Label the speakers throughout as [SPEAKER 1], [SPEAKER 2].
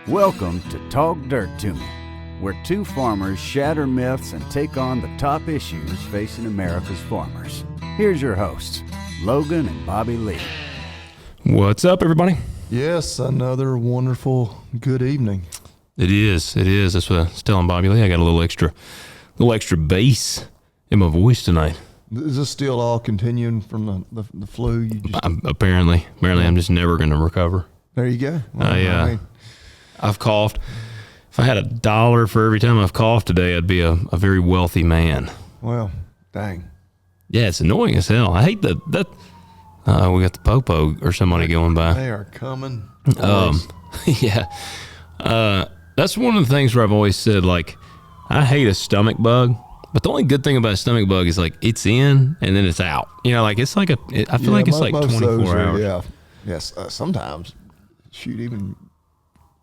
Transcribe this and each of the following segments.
[SPEAKER 1] Welcome to Talk Dirt to Me, where two farmers shatter myths and take on the top issues facing America's farmers. Here's your hosts, Logan and Bobby Lee.
[SPEAKER 2] What's up, everybody?
[SPEAKER 3] Yes, another wonderful good evening.
[SPEAKER 2] It is. That's what I was telling Bobby Lee. I got a little extra bass in my voice tonight.
[SPEAKER 3] Is this still all continuing from the flu? You just...
[SPEAKER 2] Apparently, I'm just never going to recover.
[SPEAKER 3] There you go. Well,
[SPEAKER 2] I've coughed. If I had $1 for every time I've coughed today, I'd be a very wealthy man.
[SPEAKER 3] Well, dang.
[SPEAKER 2] Yeah, it's annoying as hell. I hate that. We got the popo or somebody going by.
[SPEAKER 3] They are coming.
[SPEAKER 2] Yeah. That's one of the things where I've always said, like, I hate a stomach bug, but the only good thing about a stomach bug is, like, it's in and then it's out. You know, like, it's like I feel like it's like 24 hours.
[SPEAKER 3] Yeah. Yes. Sometimes, shoot, even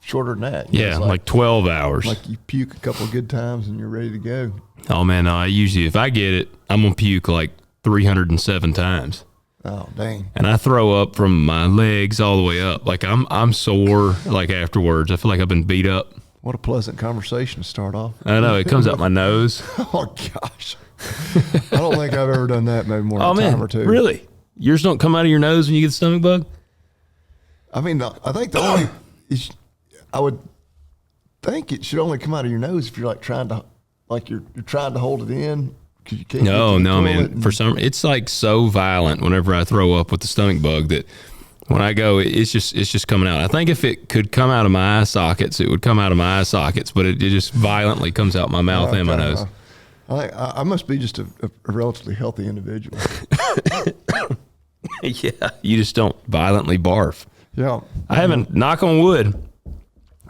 [SPEAKER 3] shorter than that.
[SPEAKER 2] Yeah, like 12 hours.
[SPEAKER 3] Like you puke a couple of good times and you're ready to go.
[SPEAKER 2] Oh, man, no, I usually, if I get it, I'm going to puke like 307 times.
[SPEAKER 3] Oh, dang.
[SPEAKER 2] And I throw up from my legs all the way up. Like, I'm sore, like, afterwards. I feel like I've been beat up.
[SPEAKER 3] What a pleasant conversation to start off.
[SPEAKER 2] I know, it comes out my nose.
[SPEAKER 3] Oh, gosh. I don't think I've ever done that, maybe more than a time or two.
[SPEAKER 2] Really? Yours don't come out of your nose when you get the stomach bug?
[SPEAKER 3] I mean, I think the only... I would think it should only come out of your nose if you're like trying to hold it in because you can't.
[SPEAKER 2] No, man. For some, it's like so violent whenever I throw up with the stomach bug that when I go, it's just coming out. I think if it could come out of my eye sockets, it would come out of my eye sockets, but it just violently comes out my mouth and my nose.
[SPEAKER 3] I must be just a relatively healthy individual.
[SPEAKER 2] Yeah, you just don't violently barf.
[SPEAKER 3] Yeah,
[SPEAKER 2] I haven't. Knock on wood.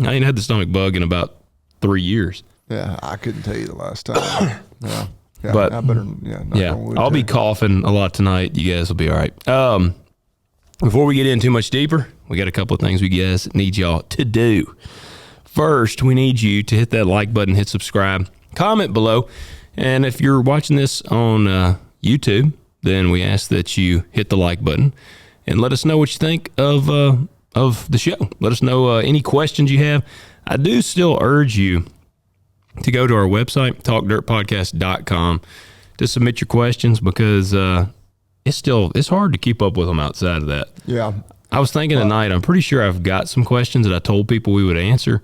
[SPEAKER 2] I ain't had the stomach bug in about 3 years.
[SPEAKER 3] Yeah, I couldn't tell you the last time. Yeah,
[SPEAKER 2] but
[SPEAKER 3] I better. Yeah,
[SPEAKER 2] I'll be coughing a lot tonight. You guys will be all right. Before we get in too much deeper, we got a couple of things we guys need y'all to do. First, we need you to hit that like button, hit subscribe, comment below, and if you're watching this on YouTube, then we ask that you hit the like button and let us know what you think of the show. Let us know any questions you have. I do still urge you to go to our website, talkdirtpodcast.com, to submit your questions because it's hard to keep up with them outside of that.
[SPEAKER 3] Yeah.
[SPEAKER 2] I was thinking tonight, I'm pretty sure I've got some questions that I told people we would answer,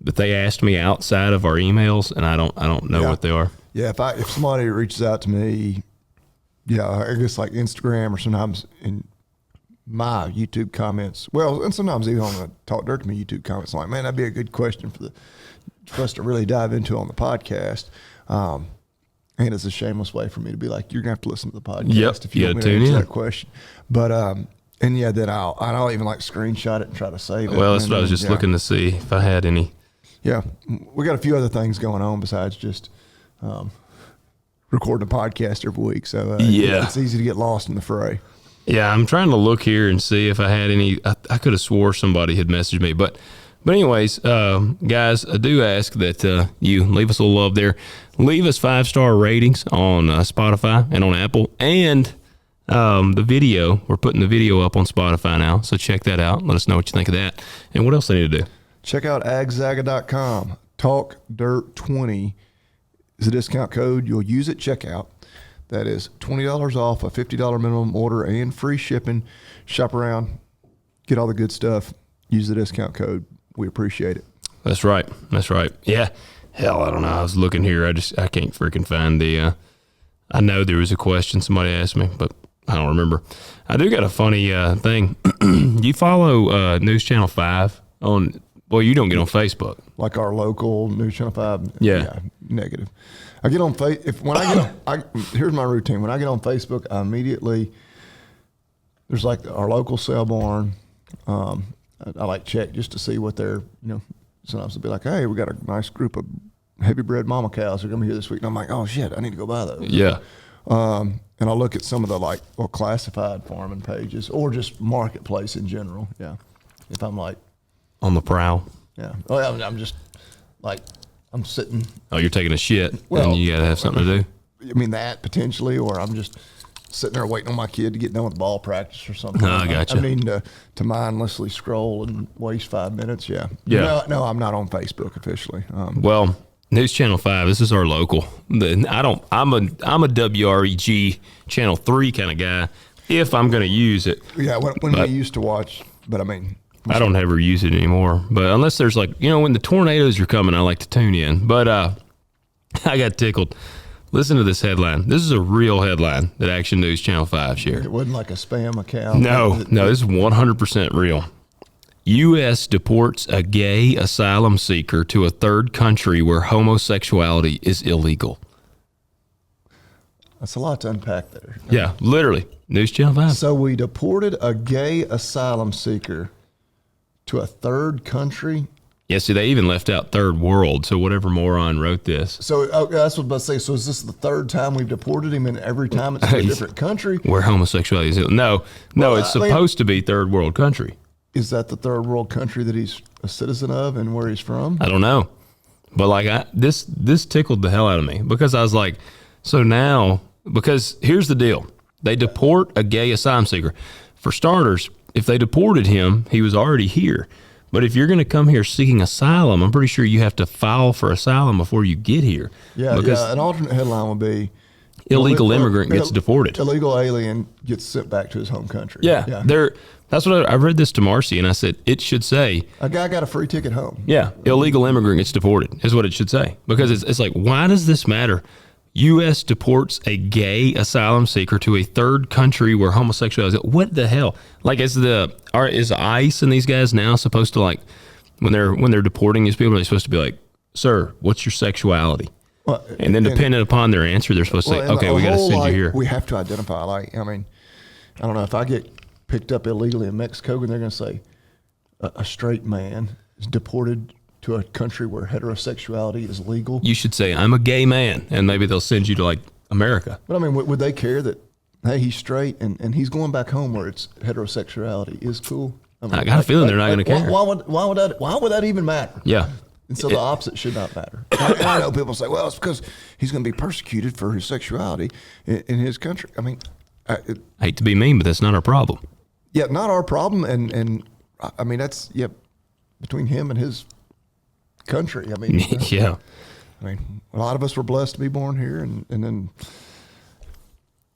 [SPEAKER 2] but they asked me outside of our emails, and I don't know what they are.
[SPEAKER 3] Yeah, if somebody reaches out to me, I guess like Instagram or sometimes in my YouTube comments, and sometimes even on the Talk Dirt to Me YouTube comments, like, man, that'd be a good question for us to really dive into on the podcast. And it's a shameless way for me to be like, you're gonna have to listen to the podcast if you want me to answer that question. But then I'll even like screenshot it and try to save it.
[SPEAKER 2] Well, that's what I was just looking to see if I had any.
[SPEAKER 3] Yeah, we got a few other things going on besides just recording a podcast every week. So it's easy to get lost in the fray.
[SPEAKER 2] Yeah, I'm trying to look here and see if I had any. I could have swore somebody had messaged me, but anyways, guys, I do ask that you leave us a little love there. Leave us 5-star ratings on Spotify and on Apple, and the video. We're putting the video up on Spotify now, so check that out. Let us know what you think of that. And what else I need to do? Check out agzaga.com.
[SPEAKER 3] TalkDirt20 is a discount code. You'll use at checkout. That is $20 off a $50 minimum order and free shipping. Shop around, get all the good stuff. Use the discount code. We appreciate it.
[SPEAKER 2] That's right. Yeah. Hell, I don't know. I was looking here. I can't freaking find the. I know there was a question somebody asked me, but I don't remember. I do got a funny thing. You follow News Channel 5 on? Well, you don't get on Facebook.
[SPEAKER 3] Like our local News Channel 5?
[SPEAKER 2] Yeah.
[SPEAKER 3] Negative. I get on here's my routine. When I get on Facebook, I immediately, there's like our local sale barn. I like check just to see what they're, sometimes they'll be like, hey, we got a nice group of heavy bred mama cows. They're going to be here this week. And I'm like, oh shit, I need to go buy those.
[SPEAKER 2] Yeah.
[SPEAKER 3] And I'll look at some of the classified farming pages or just marketplace in general. Yeah. If I'm like
[SPEAKER 2] on the prowl.
[SPEAKER 3] Yeah. Oh, I'm just like, I'm sitting.
[SPEAKER 2] Oh, you're taking a shit, and you got to have something to do.
[SPEAKER 3] I mean, that potentially, or I'm just sitting there waiting on my kid to get done with ball practice or something.
[SPEAKER 2] I gotcha.
[SPEAKER 3] I mean, to mindlessly scroll and waste 5 minutes. Yeah. No, I'm not on Facebook officially.
[SPEAKER 2] Well, News Channel 5, this is our local. I'm a WREG Channel 3 kind of guy if I'm going to use it.
[SPEAKER 3] Yeah, when we used to watch, but I mean,
[SPEAKER 2] I don't ever use it anymore. But unless there's like, when the tornadoes are coming, I like to tune in. But I got tickled. Listen to this headline. This is a real headline that Action News Channel 5 shared.
[SPEAKER 3] It wasn't like a spam account.
[SPEAKER 2] No, this is 100% real. U.S. deports a gay asylum seeker to a third country where homosexuality is illegal.
[SPEAKER 3] That's a lot to unpack there.
[SPEAKER 2] Yeah, literally. News Channel 5.
[SPEAKER 3] So we deported a gay asylum seeker to a third country.
[SPEAKER 2] Yeah, see, they even left out third world, so whatever moron wrote this.
[SPEAKER 3] So that's what I was about to say. So is this the third time we've deported him, and every time it's to a different country?
[SPEAKER 2] Where homosexuality is illegal. No, it's supposed to be third world country.
[SPEAKER 3] Is that the third world country that he's a citizen of and where he's from?
[SPEAKER 2] I don't know. But like this tickled the hell out of me because I was like, so now, because here's the deal. They deport a gay asylum seeker. For starters, if they deported him, he was already here. But if you're going to come here seeking asylum, I'm pretty sure you have to file for asylum before you get here.
[SPEAKER 3] Yeah, an alternate headline would be
[SPEAKER 2] illegal immigrant gets deported.
[SPEAKER 3] Illegal alien gets sent back to his home country.
[SPEAKER 2] Yeah. That's what I read this to Marcy, and I said, it should say...
[SPEAKER 3] A guy got a free ticket home.
[SPEAKER 2] Yeah, illegal immigrant gets deported is what it should say. Because it's like, why does this matter? U.S. deports a gay asylum seeker to a third country where homosexuality is... What the hell? Like, is ICE and these guys now supposed to, like, when they're deporting these people, they're supposed to be like, sir, what's your sexuality? Well, and then depending upon their answer, they're supposed to say, okay, we got to send you here.
[SPEAKER 3] We have to identify. Like, I mean, I don't know if I get picked up illegally in Mexico and they're going to say a straight man is deported to a country where heterosexuality is legal.
[SPEAKER 2] You should say, I'm a gay man, and maybe they'll send you to, like, America.
[SPEAKER 3] But, I mean, would they care that, hey, he's straight and he's going back home where it's heterosexuality is cool? I mean,
[SPEAKER 2] I got a feeling they're not going to care.
[SPEAKER 3] Why would that even matter?
[SPEAKER 2] Yeah.
[SPEAKER 3] And so the opposite should not matter. And I know people say, well, it's because he's going to be persecuted for his sexuality in his country. I mean,
[SPEAKER 2] I hate to be mean, but that's not our problem.
[SPEAKER 3] Yeah, not our problem. And I mean, that's, between him and his country. I mean,
[SPEAKER 2] yeah.
[SPEAKER 3] I mean, a lot of us were blessed to be born here. And then,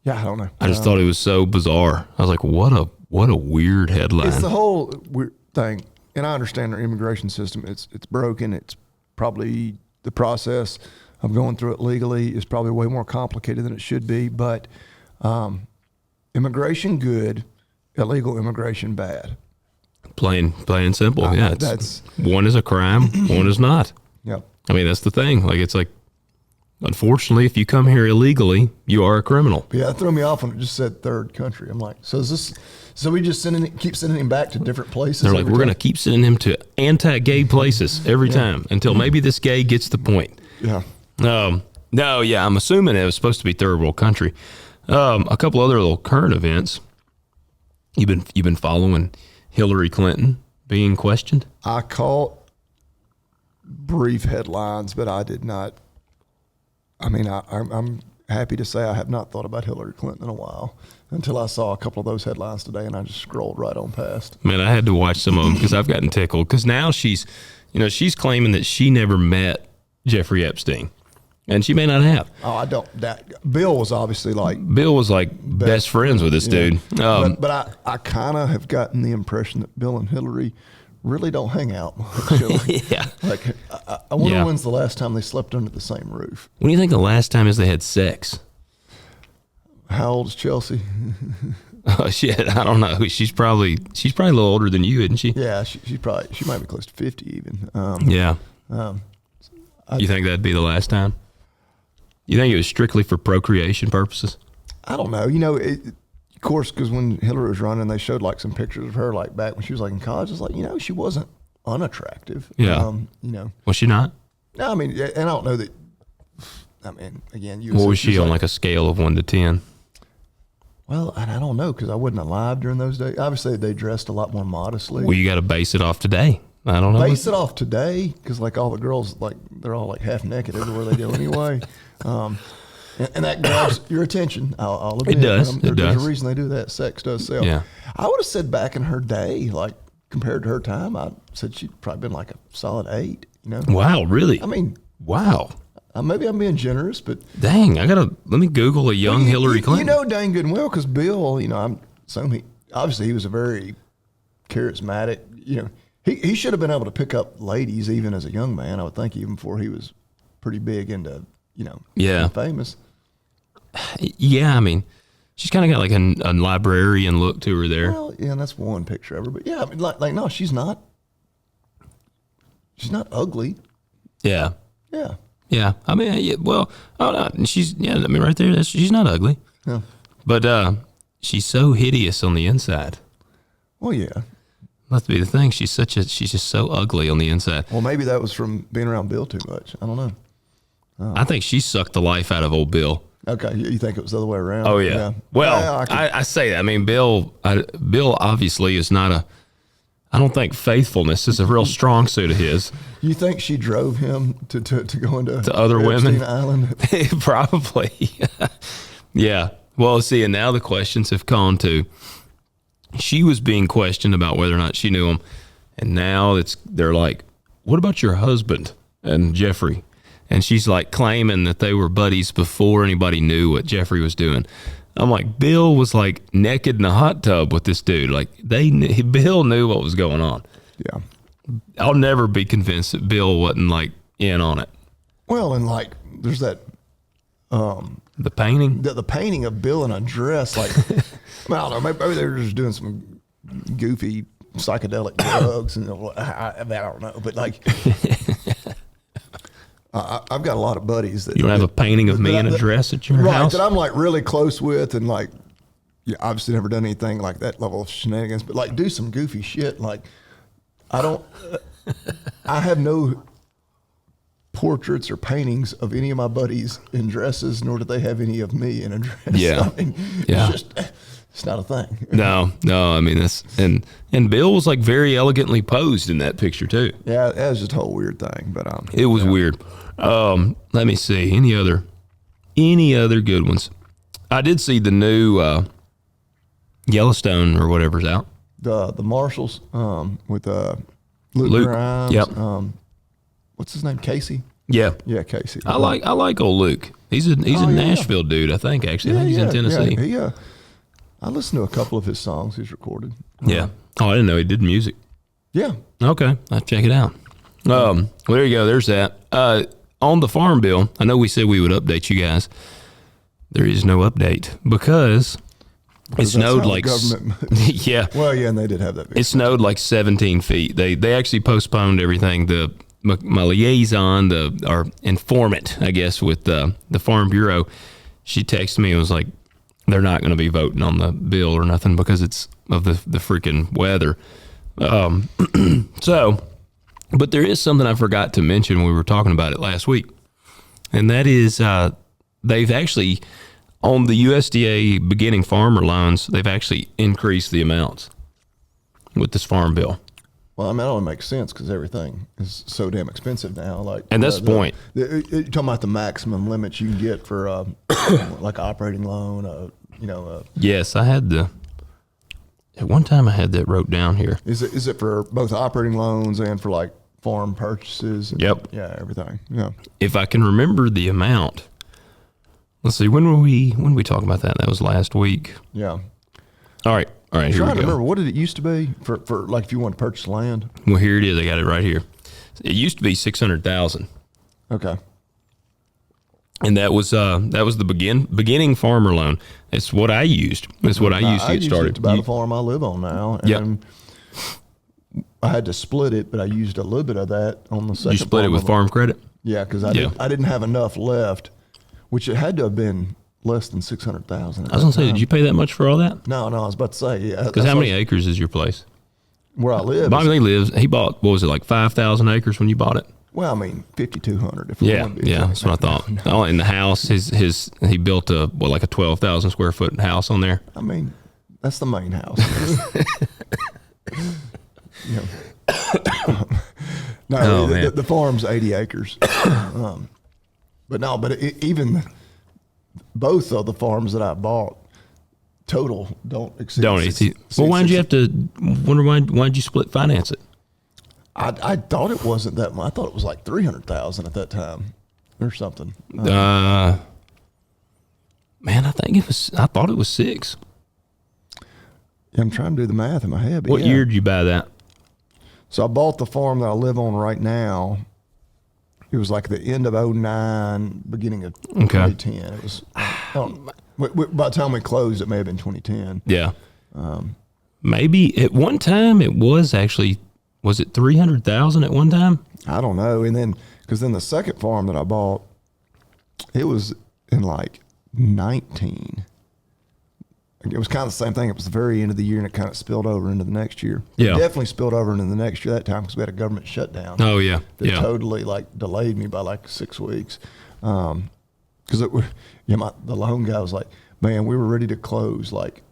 [SPEAKER 3] I don't know.
[SPEAKER 2] I just thought it was so bizarre. I was like, what a weird headline.
[SPEAKER 3] It's the whole weird thing. And I understand our immigration system. It's broken. It's probably the process of going through it legally is probably way more complicated than it should be. But immigration good, illegal immigration bad.
[SPEAKER 2] Plain and simple. Yeah,
[SPEAKER 3] that's
[SPEAKER 2] one is a crime, one is not.
[SPEAKER 3] Yep.
[SPEAKER 2] I mean, that's the thing. Like, it's like, unfortunately, if you come here illegally, you are a criminal.
[SPEAKER 3] Yeah, it threw me off when it just said third country. I'm like, so we just keep sending him back to different places?
[SPEAKER 2] They're like, we're going to keep sending him to anti-gay places every time until maybe this gay gets the point.
[SPEAKER 3] Yeah.
[SPEAKER 2] No, yeah, I'm assuming it was supposed to be third world country. A couple other little current events. You've been following Hillary Clinton being questioned?
[SPEAKER 3] I caught brief headlines, but I did not. I mean, I'm happy to say I have not thought about Hillary Clinton in a while until I saw a couple of those headlines today, and I just scrolled right on past.
[SPEAKER 2] Man, I had to watch some of them because I've gotten tickled. Because now she's claiming that she never met Jeffrey Epstein, and she may not have.
[SPEAKER 3] Oh, I don't. Bill was obviously
[SPEAKER 2] best friends with this dude.
[SPEAKER 3] But I kind of have gotten the impression that Bill and Hillary really don't hang out much.
[SPEAKER 2] Yeah.
[SPEAKER 3] Like, I wonder when's the last time they slept under the same roof.
[SPEAKER 2] When do you think the last time is they had sex?
[SPEAKER 3] How old is Chelsea?
[SPEAKER 2] Oh, shit, I don't know. She's probably a little older than you, isn't she?
[SPEAKER 3] Yeah, she might be close to 50 even.
[SPEAKER 2] You think that'd be the last time? You think it was strictly for procreation purposes?
[SPEAKER 3] I don't know. Of course, because when Hillary was running, they showed like some pictures of her like back when she was like in college. It's like, she wasn't unattractive.
[SPEAKER 2] Yeah. Was she not?
[SPEAKER 3] No, I mean, and I don't know that. I mean, again,
[SPEAKER 2] what was she on like a scale of 1 to 10?
[SPEAKER 3] Well, I don't know because I wasn't alive during those days. Obviously, they dressed a lot more modestly.
[SPEAKER 2] Well, you got to base it off today. I don't know.
[SPEAKER 3] Base it off today because like all the girls, like they're all like half naked everywhere they go anyway. And that grabs your attention. I'll admit.
[SPEAKER 2] It does. It
[SPEAKER 3] There's
[SPEAKER 2] does.
[SPEAKER 3] a reason they do that. Sex does sell.
[SPEAKER 2] Yeah.
[SPEAKER 3] I would have said back in her day, like compared to her time, I said she'd probably been like a solid 8. You know.
[SPEAKER 2] Wow, really?
[SPEAKER 3] I mean,
[SPEAKER 2] wow.
[SPEAKER 3] maybe I'm being generous, but
[SPEAKER 2] Dang, let me Google a young Hillary Clinton.
[SPEAKER 3] You know dang good and well, because Bill, I'm assuming obviously he was a very charismatic. He should have been able to pick up ladies even as a young man. I would think even before he was pretty big into
[SPEAKER 2] Yeah.
[SPEAKER 3] famous.
[SPEAKER 2] Yeah, I mean, she's kind of got like a librarian look to her there.
[SPEAKER 3] Well, yeah, and that's one picture of her. But yeah, I mean, like no, she's not. She's not ugly.
[SPEAKER 2] Yeah.
[SPEAKER 3] Yeah.
[SPEAKER 2] Yeah. I mean, yeah, well, oh, no, right there, she's not ugly.
[SPEAKER 3] Yeah.
[SPEAKER 2] But she's so hideous on the inside.
[SPEAKER 3] Well, yeah.
[SPEAKER 2] Must be the thing. She's just so ugly on the inside.
[SPEAKER 3] Well, maybe that was from being around Bill too much. I don't know.
[SPEAKER 2] I think she sucked the life out of old Bill.
[SPEAKER 3] Okay, you think it was the other way around?
[SPEAKER 2] Oh yeah. Well, I say that. I mean, Bill obviously is not a. I don't think faithfulness is a real strong suit of his.
[SPEAKER 3] You think she drove him to go into
[SPEAKER 2] To other
[SPEAKER 3] Epstein
[SPEAKER 2] women?
[SPEAKER 3] Island?
[SPEAKER 2] Probably. Yeah. Well, see, and now the questions have gone to. She was being questioned about whether or not she knew him, and now they're like, "What about your husband and Jeffrey?" And she's like claiming that they were buddies before anybody knew what Jeffrey was doing. I'm like, Bill was like naked in a hot tub with this dude. Like Bill knew what was going on.
[SPEAKER 3] Yeah.
[SPEAKER 2] I'll never be convinced that Bill wasn't like in on it.
[SPEAKER 3] Well, and like there's that
[SPEAKER 2] The painting.
[SPEAKER 3] the painting of Bill in a dress. Like I don't know, maybe they were just doing some goofy psychedelic drugs, and I don't know, but like. I've got a lot of buddies that
[SPEAKER 2] You don't have a painting of me in a dress at your house?
[SPEAKER 3] that I'm like really close with, and like, obviously never done anything like that level of shenanigans, but like do some goofy shit. Like, I have no portraits or paintings of any of my buddies in dresses, nor do they have any of me in a dress.
[SPEAKER 2] Yeah.
[SPEAKER 3] I mean,
[SPEAKER 2] Yeah.
[SPEAKER 3] it's not a thing.
[SPEAKER 2] No. I mean, that's and Bill was like very elegantly posed in that picture too.
[SPEAKER 3] Yeah, that was just a whole weird thing, but
[SPEAKER 2] It was weird. Let me see. Any other good ones? I did see the new Yellowstone or whatever's out.
[SPEAKER 3] the Marshalls with Luke Grimes.
[SPEAKER 2] Yep.
[SPEAKER 3] What's his name? Casey.
[SPEAKER 2] Yeah.
[SPEAKER 3] Yeah, Casey.
[SPEAKER 2] I like old Luke. He's a Nashville dude, I think. Actually, I think he's in Tennessee.
[SPEAKER 3] Yeah, I listened to a couple of his songs he's recorded.
[SPEAKER 2] Yeah. Oh, I didn't know he did music.
[SPEAKER 3] Yeah.
[SPEAKER 2] Okay, I'll check it out. Well, there you go. There's that. On the farm bill, I know we said we would update you guys. There is no update because it
[SPEAKER 3] That's
[SPEAKER 2] snowed
[SPEAKER 3] how the
[SPEAKER 2] like
[SPEAKER 3] government moves.
[SPEAKER 2] yeah.
[SPEAKER 3] Well, yeah, and they did have that.
[SPEAKER 2] It snowed like 17 feet. They actually postponed everything. My liaison, our informant, I guess, with the Farm Bureau, she texted me and was like, they're not going to be voting on the bill or nothing because it's of the freaking weather. But there is something I forgot to mention when we were talking about it last week, and that is they've actually, on the USDA beginning farmer loans, they've actually increased the amounts with this farm bill.
[SPEAKER 3] Well, I mean, that only makes sense because everything is so damn expensive now. Like,
[SPEAKER 2] And that's the point.
[SPEAKER 3] You're talking about the maximum limits you can get for like operating loan.
[SPEAKER 2] Yes, I had at one time I had that wrote down here.
[SPEAKER 3] Is it for both operating loans and for like farm purchases? And,
[SPEAKER 2] Yep.
[SPEAKER 3] Yeah, everything. Yeah.
[SPEAKER 2] If I can remember the amount. Let's see, when we talk about that? That was last week.
[SPEAKER 3] Yeah.
[SPEAKER 2] All right,
[SPEAKER 3] I'm
[SPEAKER 2] here we
[SPEAKER 3] trying
[SPEAKER 2] go.
[SPEAKER 3] to remember, what did it used to be for like if you want to purchase land?
[SPEAKER 2] Well, here it is. I got it right here. It used to be 600,000,
[SPEAKER 3] Okay.
[SPEAKER 2] and that was the beginning farmer loan. It's what I used. It's what I used to get started.
[SPEAKER 3] It's about the farm I live on now.
[SPEAKER 2] Yep.
[SPEAKER 3] And I had to split it, but I used a little bit of that on the second.
[SPEAKER 2] You split it with farm credit.
[SPEAKER 3] Yeah, because I didn't have enough left, which it had to have been less than 600,000.
[SPEAKER 2] I was gonna say, did you pay that much for all that?
[SPEAKER 3] No, I was about to say, yeah.
[SPEAKER 2] Because how many acres is your place?
[SPEAKER 3] Where I live.
[SPEAKER 2] Bobby Lee lives. He bought, what was it, like 5,000 acres when you bought it?
[SPEAKER 3] Well, I mean, 5,200. If
[SPEAKER 2] Yeah, that's what I thought. Oh, in the house, he built like a 12,000 square foot house on there.
[SPEAKER 3] I mean, that's the main house. No, the farm's 80 acres. But even both of the farms that I bought total don't exceed.
[SPEAKER 2] Well, why did you have to wonder why did you split finance it?
[SPEAKER 3] I thought it wasn't that much. I thought it was like 300,000 at that time or something.
[SPEAKER 2] Man, I thought it was 6.
[SPEAKER 3] Yeah, I'm trying to do the math in my head. But
[SPEAKER 2] what year did you buy that?
[SPEAKER 3] So I bought the farm that I live on right now. It was like the end of 2009, beginning of 2010. It was, by the time we closed, it may have been 2010.
[SPEAKER 2] Yeah. Maybe at one time it was actually, was it 300,000 at one time?
[SPEAKER 3] I don't know. And then, because then the second farm that I bought, it was in like 19. It was kind of the same thing. It was the very end of the year, and it kind of spilled over into the next year.
[SPEAKER 2] Yeah.
[SPEAKER 3] It definitely spilled over into the next year that time because we had a government shutdown.
[SPEAKER 2] Oh, yeah.
[SPEAKER 3] That totally like delayed me by like 6 weeks. Because the loan guy was like, man, we were ready to close like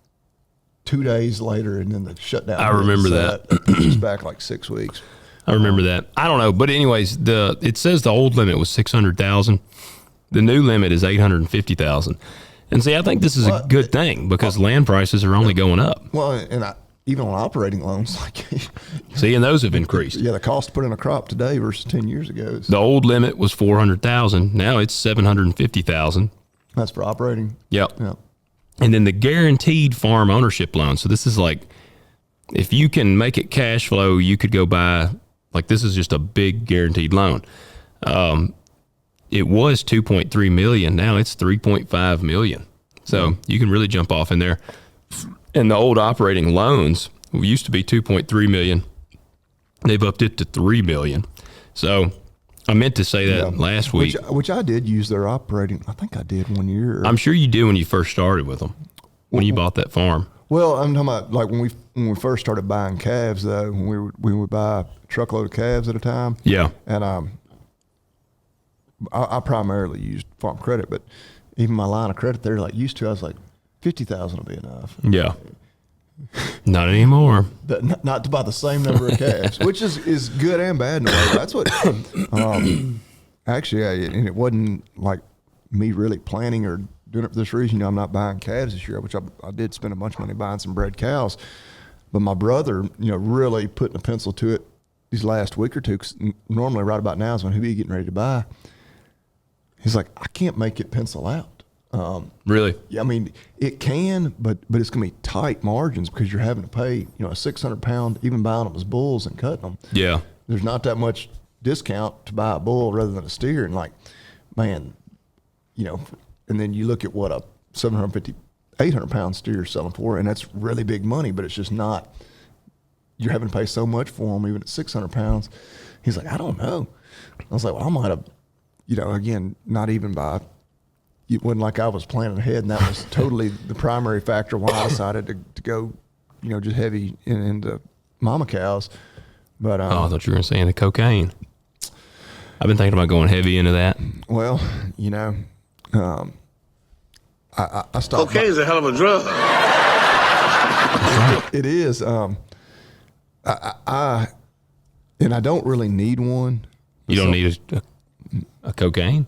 [SPEAKER 3] 2 days later, and then the shutdown.
[SPEAKER 2] I remember that.
[SPEAKER 3] It was back like 6 weeks.
[SPEAKER 2] I remember that. I don't know. But anyways, it says the old limit was 600,000. The new limit is 850,000. And see, I think this is a good thing because land prices are only going up.
[SPEAKER 3] Well, and even on operating loans, like
[SPEAKER 2] see, and those have increased.
[SPEAKER 3] Yeah, the cost to put in a crop today versus 10 years ago.
[SPEAKER 2] The old limit was 400,000. Now it's 750,000.
[SPEAKER 3] That's for operating.
[SPEAKER 2] Yep.
[SPEAKER 3] Yeah.
[SPEAKER 2] And then the guaranteed farm ownership loan. So this is like, if you can make it cash flow, you could go buy, like this is just a big guaranteed loan. It was 2.3 million. Now it's 3.5 million. So you can really jump off in there. And the old operating loans used to be 2.3 million. They've upped it to 3 million. So I meant to say that last week.
[SPEAKER 3] Which I did use their operating. I think I did 1 year.
[SPEAKER 2] I'm sure you did when you first started with them, when you bought that farm.
[SPEAKER 3] Well, I'm talking about like when we first started buying calves, though, when we would buy a truckload of calves at a time.
[SPEAKER 2] Yeah.
[SPEAKER 3] And I primarily used farm credit, but even my line of credit there, like used to, I was like, 50,000 will be enough.
[SPEAKER 2] Yeah. Not anymore.
[SPEAKER 3] Not to buy the same number of calves, which is good and bad in a way. That's what, actually, and it wasn't like me really planning or doing it for this reason. I'm not buying calves this year, which I did spend a bunch of money buying some bred cows. But my brother, really putting a pencil to it these last week or two, because normally right about now is when he'll be getting ready to buy. He's like, I can't make it pencil out.
[SPEAKER 2] Really?
[SPEAKER 3] Yeah, I mean, it can, but it's going to be tight margins because you're having to pay, a 600-pound, even buying them as bulls and cutting them.
[SPEAKER 2] Yeah.
[SPEAKER 3] There's not that much discount to buy a bull rather than a steer. And like, man, and then you look at what a 750, 800-pound steer is selling for, and that's really big money, but it's just not, you're having to pay so much for them, even at 600 pounds. He's like, I don't know. I was like, well, I might have, again, not even by, it wasn't like I was planning ahead, and that was totally the primary factor why I decided to go, just heavy into mama cows. But
[SPEAKER 2] I thought you were going to say into cocaine. I've been thinking about going heavy into that.
[SPEAKER 3] Well, I stopped.
[SPEAKER 4] Cocaine is a hell of a drug.
[SPEAKER 3] It is. And I don't really need one.
[SPEAKER 2] You don't need a cocaine?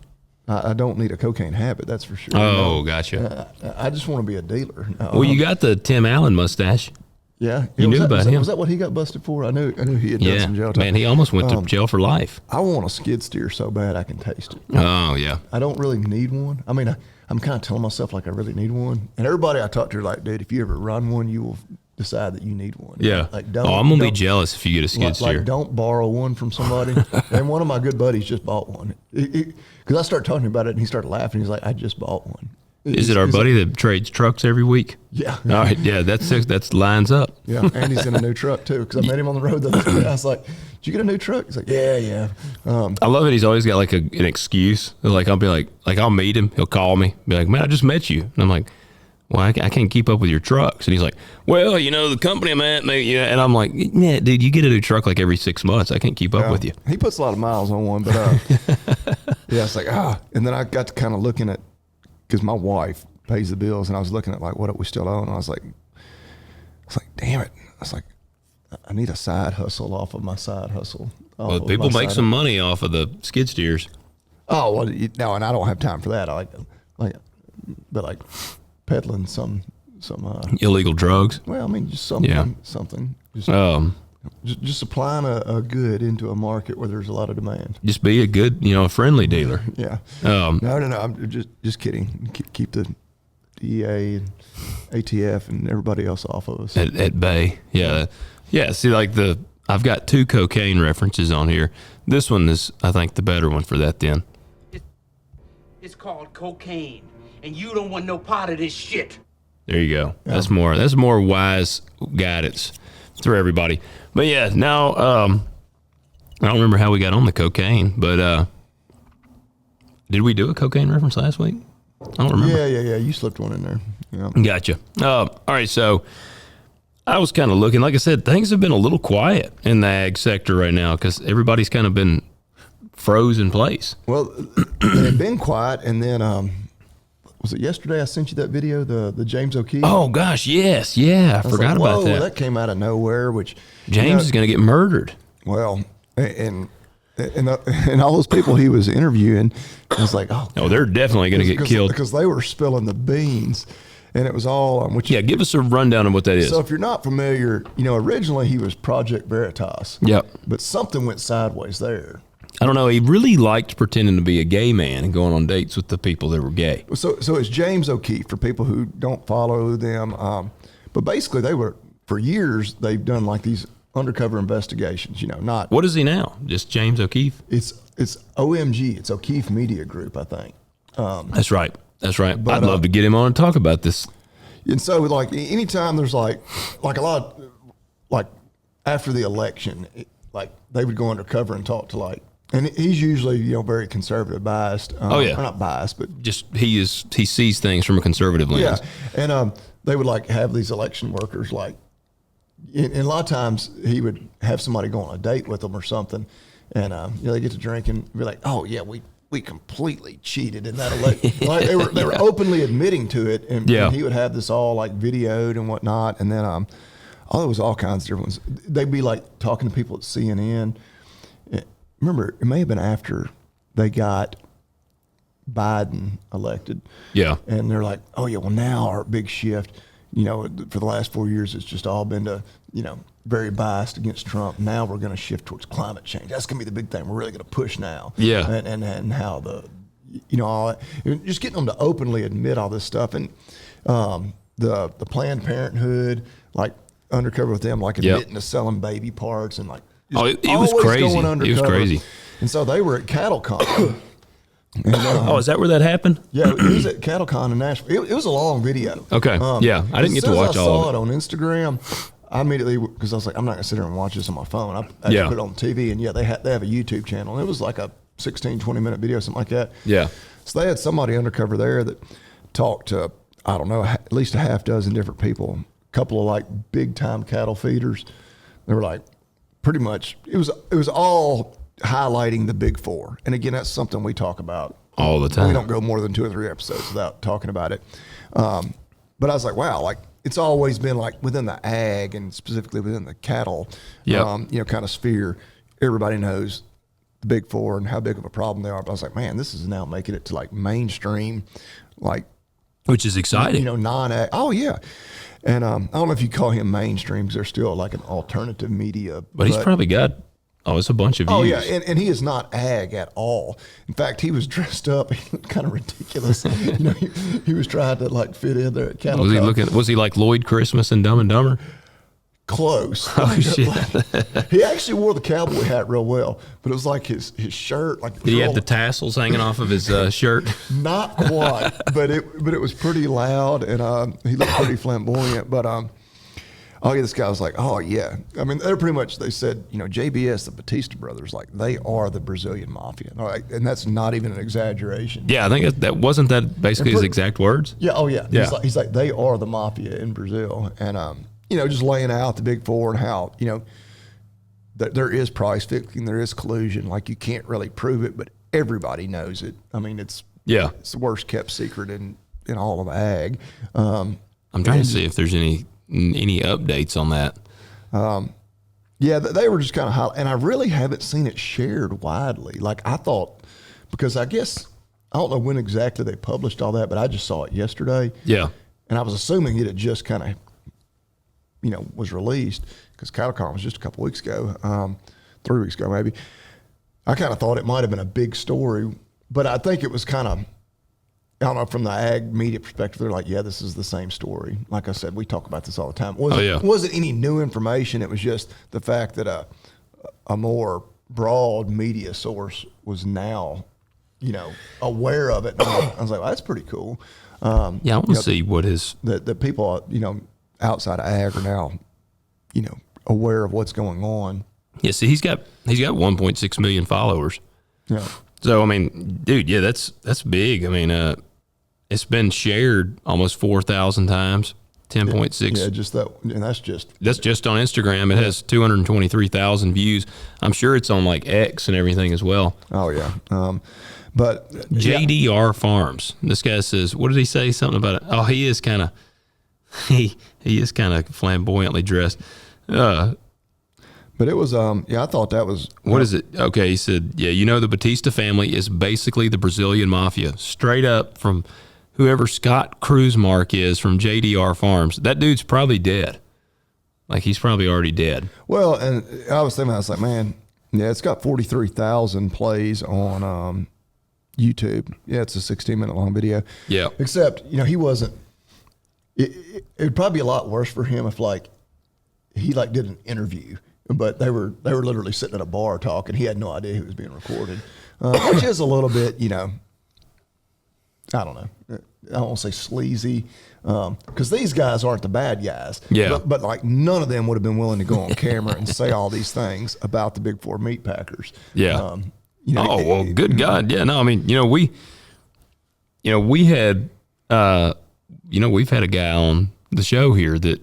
[SPEAKER 3] I don't need a cocaine habit, that's for sure.
[SPEAKER 2] Oh, gotcha.
[SPEAKER 3] I just want to be a dealer.
[SPEAKER 2] Well, you got the Tim Allen mustache.
[SPEAKER 3] Yeah.
[SPEAKER 2] You knew about him.
[SPEAKER 3] Was that what he got busted for? I knew he had done some jail time.
[SPEAKER 2] Man, he almost went to jail for life.
[SPEAKER 3] I want a skid steer so bad I can taste it.
[SPEAKER 2] Oh, yeah.
[SPEAKER 3] I don't really need one. I mean, I'm kind of telling myself like I really need one. And everybody I talk to are like, dude, if you ever run one, you will decide that you need one.
[SPEAKER 2] Yeah.
[SPEAKER 3] Like,
[SPEAKER 2] I'm going to be jealous if you get a skid steer.
[SPEAKER 3] Like, don't borrow one from somebody. And one of my good buddies just bought one. Because I started talking about it, and he started laughing. He's like, I just bought one.
[SPEAKER 2] Is it our buddy that trades trucks every week?
[SPEAKER 3] Yeah.
[SPEAKER 2] All right. Yeah, that's lines up.
[SPEAKER 3] Yeah, and he's in a new truck, too. Because I met him on the road the other day. I was like, did you get a new truck? He's like, yeah.
[SPEAKER 2] I love it. He's always got like an excuse. Like, I'll be like I'll meet him. He'll call me. Be like, man, I just met you. And I'm like, well, I can't keep up with your trucks. And he's like, well, the company I'm at, maybe, and I'm like, yeah, dude, you get a new truck like every 6 months. I can't keep up with you.
[SPEAKER 3] He puts a lot of miles on one, but yeah, it's like, And then I got to kind of looking at, because my wife pays the bills, and I was looking at like what we still owe, and I was like, damn it. I was like, I need a side hustle off of my side hustle.
[SPEAKER 2] Well, people make some money off of the skid steers.
[SPEAKER 3] Oh, well, no, and I don't have time for that. I like but like peddling some
[SPEAKER 2] illegal drugs.
[SPEAKER 3] Well, I mean, just something. Just supplying a good into a market where there's a lot of demand.
[SPEAKER 2] Just be a good, a friendly dealer.
[SPEAKER 3] Yeah. No. I'm just kidding. Keep the DEA and ATF and everybody else off of us
[SPEAKER 2] at bay. Yeah. Yeah. See, like I've got 2 cocaine references on here. This one is, I think, the better one for that. Then
[SPEAKER 4] it's called cocaine, and you don't want no part of this shit.
[SPEAKER 2] There you go. Yeah. That's more wise guidance for everybody. But yeah, now I don't remember how we got on the cocaine, but did we do a cocaine reference last week? I don't remember.
[SPEAKER 3] Yeah. You slipped one in there. Yeah.
[SPEAKER 2] Gotcha. All right, so I was kind of looking. Like I said, things have been a little quiet in the ag sector right now because everybody's kind of been froze in place.
[SPEAKER 3] Well, they've been quiet, and then was it yesterday I sent you that video, the James O'Keefe?
[SPEAKER 2] Oh, gosh, yes. Yeah, I forgot about that.
[SPEAKER 3] That came out of nowhere, which...
[SPEAKER 2] James is going to get murdered.
[SPEAKER 3] Well, and all those people he was interviewing, I was like,
[SPEAKER 2] they're definitely going to get killed.
[SPEAKER 3] Because they were spilling the beans, and it was all...
[SPEAKER 2] give us a rundown of what that is.
[SPEAKER 3] So if you're not familiar, originally he was Project Veritas.
[SPEAKER 2] Yep.
[SPEAKER 3] But something went sideways there.
[SPEAKER 2] I don't know. He really liked pretending to be a gay man and going on dates with the people that were gay.
[SPEAKER 3] So it's James O'Keefe for people who don't follow them. But basically, for years, they've done like these undercover investigations. Not
[SPEAKER 2] what is he now? Just James O'Keefe?
[SPEAKER 3] It's OMG. It's O'Keefe Media Group, I think.
[SPEAKER 2] That's right. But, I'd love to get him on and talk about this.
[SPEAKER 3] And so, like, anytime there's like a lot, like after the election, they would go undercover and talk to and he's usually, very conservative biased.
[SPEAKER 2] Or
[SPEAKER 3] not biased, but
[SPEAKER 2] just he sees things from a conservative lens.
[SPEAKER 3] Yeah, and they would have these election workers and a lot of times he would have somebody go on a date with them or something, and they get to drink and be like, oh yeah, we completely cheated in that election. They were openly admitting to it, and he would have this all videoed and whatnot, and then there was all kinds of different ones. They'd be talking to people at CNN. Remember, it may have been after they got Biden elected.
[SPEAKER 2] Yeah.
[SPEAKER 3] And they're like, oh, yeah, well, now our big shift, for the last 4 years, it's just all been to, very biased against Trump. Now we're going to shift towards climate change. That's going to be the big thing we're really going to push now.
[SPEAKER 2] Yeah.
[SPEAKER 3] And how all that. Just getting them to openly admit all this stuff. And the Planned Parenthood, undercover with them, admitting to selling baby parts and
[SPEAKER 2] it was crazy. It was crazy.
[SPEAKER 3] And so they were at CattleCon. And,
[SPEAKER 2] is that where that happened?
[SPEAKER 3] Yeah, it was at CattleCon in Nashville. It was a long video.
[SPEAKER 2] Okay. I didn't get to watch all of it.
[SPEAKER 3] I saw it on Instagram. I immediately, because I was like, I'm not going to sit there and watch this on my phone. I put it on TV, and they have a YouTube channel. And it was like a 16, 20-minute video, something like that.
[SPEAKER 2] Yeah.
[SPEAKER 3] So they had somebody undercover there that talked to, I don't know, at least a half dozen different people, a couple of big-time cattle feeders. They were pretty much, it was all highlighting the big four. And again, that's something we talk about
[SPEAKER 2] all the time.
[SPEAKER 3] We don't go more than 2 or 3 episodes without talking about it. But I was like, wow, it's always been within the ag and specifically within the cattle, kind of sphere. Everybody knows the big four and how big of a problem they are. But I was like, man, this is now making it to mainstream,
[SPEAKER 2] which is exciting.
[SPEAKER 3] Non-ag. Oh yeah. And I don't know if you call him mainstream because they're still an alternative media.
[SPEAKER 2] But he's probably got, it's a bunch of views.
[SPEAKER 3] Oh, yeah, and he is not ag at all. In fact, he was dressed up. He looked kind of ridiculous. He was trying to fit in there at CattleCon.
[SPEAKER 2] Was he like Lloyd Christmas and Dumb and Dumber?
[SPEAKER 3] Close.
[SPEAKER 2] Oh, shit.
[SPEAKER 3] He actually wore the cowboy hat real well, but it was his shirt.
[SPEAKER 2] Did he have the tassels hanging off of his shirt?
[SPEAKER 3] Not quite, but it was pretty loud, and he looked pretty flamboyant. But this guy was like, oh yeah. I mean, they're pretty much. They said, JBS, the Batista brothers, they are the Brazilian mafia, and that's not even an exaggeration.
[SPEAKER 2] Yeah, I think that wasn't that basically his exact words.
[SPEAKER 3] Yeah. Oh yeah. He's like they are the mafia in Brazil, and just laying out the big four and how, there is price fixing, there is collusion. You can't really prove it, but everybody knows it. I mean, it's the worst kept secret in all of ag.
[SPEAKER 2] I'm trying to see if there's any updates on that.
[SPEAKER 3] They were just kind of high, and I really haven't seen it shared widely. I thought, because I guess I don't know when exactly they published all that, but I just saw it yesterday.
[SPEAKER 2] Yeah.
[SPEAKER 3] And I was assuming it had just kind of, was released because CattleCon was just a couple weeks ago, 3 weeks ago maybe. I kind of thought it might have been a big story, but I think it was kind of, I don't know, from the ag media perspective, they're like, yeah, this is the same story. Like I said, we talk about this all the time. It wasn't any new information. It was just the fact that a more broad media source was now, aware of it. And I was like, well, that's pretty cool.
[SPEAKER 2] I want to see what his...
[SPEAKER 3] The people, outside of ag are now, aware of what's going on.
[SPEAKER 2] Yeah, see, he's got 1.6 million followers.
[SPEAKER 3] Yeah.
[SPEAKER 2] So, I mean, dude, yeah, that's big. I mean, it's been shared almost 4,000 times, 10.6.
[SPEAKER 3] Yeah, just that, and that's just
[SPEAKER 2] on Instagram. It has 223,000 views. I'm sure it's on like X and everything as well.
[SPEAKER 3] Oh yeah. But
[SPEAKER 2] JDR Farms. This guy says, what did he say? Something about it. Oh, he is kind of he is kind of flamboyantly dressed.
[SPEAKER 3] But it was I thought that was
[SPEAKER 2] what is it? Okay, he said, yeah, the Batista family is basically the Brazilian mafia, straight up from whoever Scott Cruzmark is from JDR Farms. That dude's probably dead. Like, he's probably already dead.
[SPEAKER 3] Well, and I was thinking, I was like, man, yeah, it's got 43,000 plays on YouTube. Yeah, it's a 16-minute long video.
[SPEAKER 2] Yeah.
[SPEAKER 3] Except, he wasn't. It'd probably be a lot worse for him if he did an interview, but they were literally sitting at a bar talking. He had no idea he was being recorded, which is a little bit, I don't know. I don't want to say sleazy, because these guys aren't the bad guys.
[SPEAKER 2] Yeah.
[SPEAKER 3] But like none of them would have been willing to go on camera and say all these things about the Big Four meat packers.
[SPEAKER 2] Yeah. Good God. Yeah. No, I mean, we had, we've had a guy on the show here that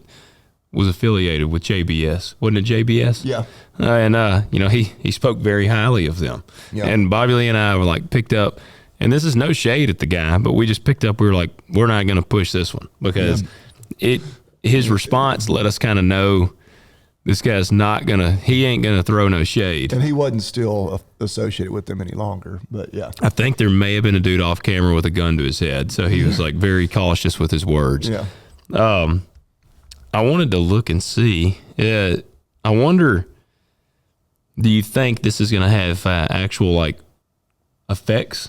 [SPEAKER 2] was affiliated with JBS. Wasn't it JBS?
[SPEAKER 3] Yeah.
[SPEAKER 2] He spoke very highly of them.
[SPEAKER 3] Yeah.
[SPEAKER 2] And Bobby Lee and I were like picked up, and this is no shade at the guy, but we just picked up, we were like, we're not going to push this one because his response let us kind of know this guy's he ain't going to throw no shade.
[SPEAKER 3] And he wasn't still associated with them any longer, but yeah.
[SPEAKER 2] I think there may have been a dude off camera with a gun to his head, so he was like very cautious with his words.
[SPEAKER 3] Yeah.
[SPEAKER 2] I wanted to look and see. I wonder, do you think this is going to have actual effects?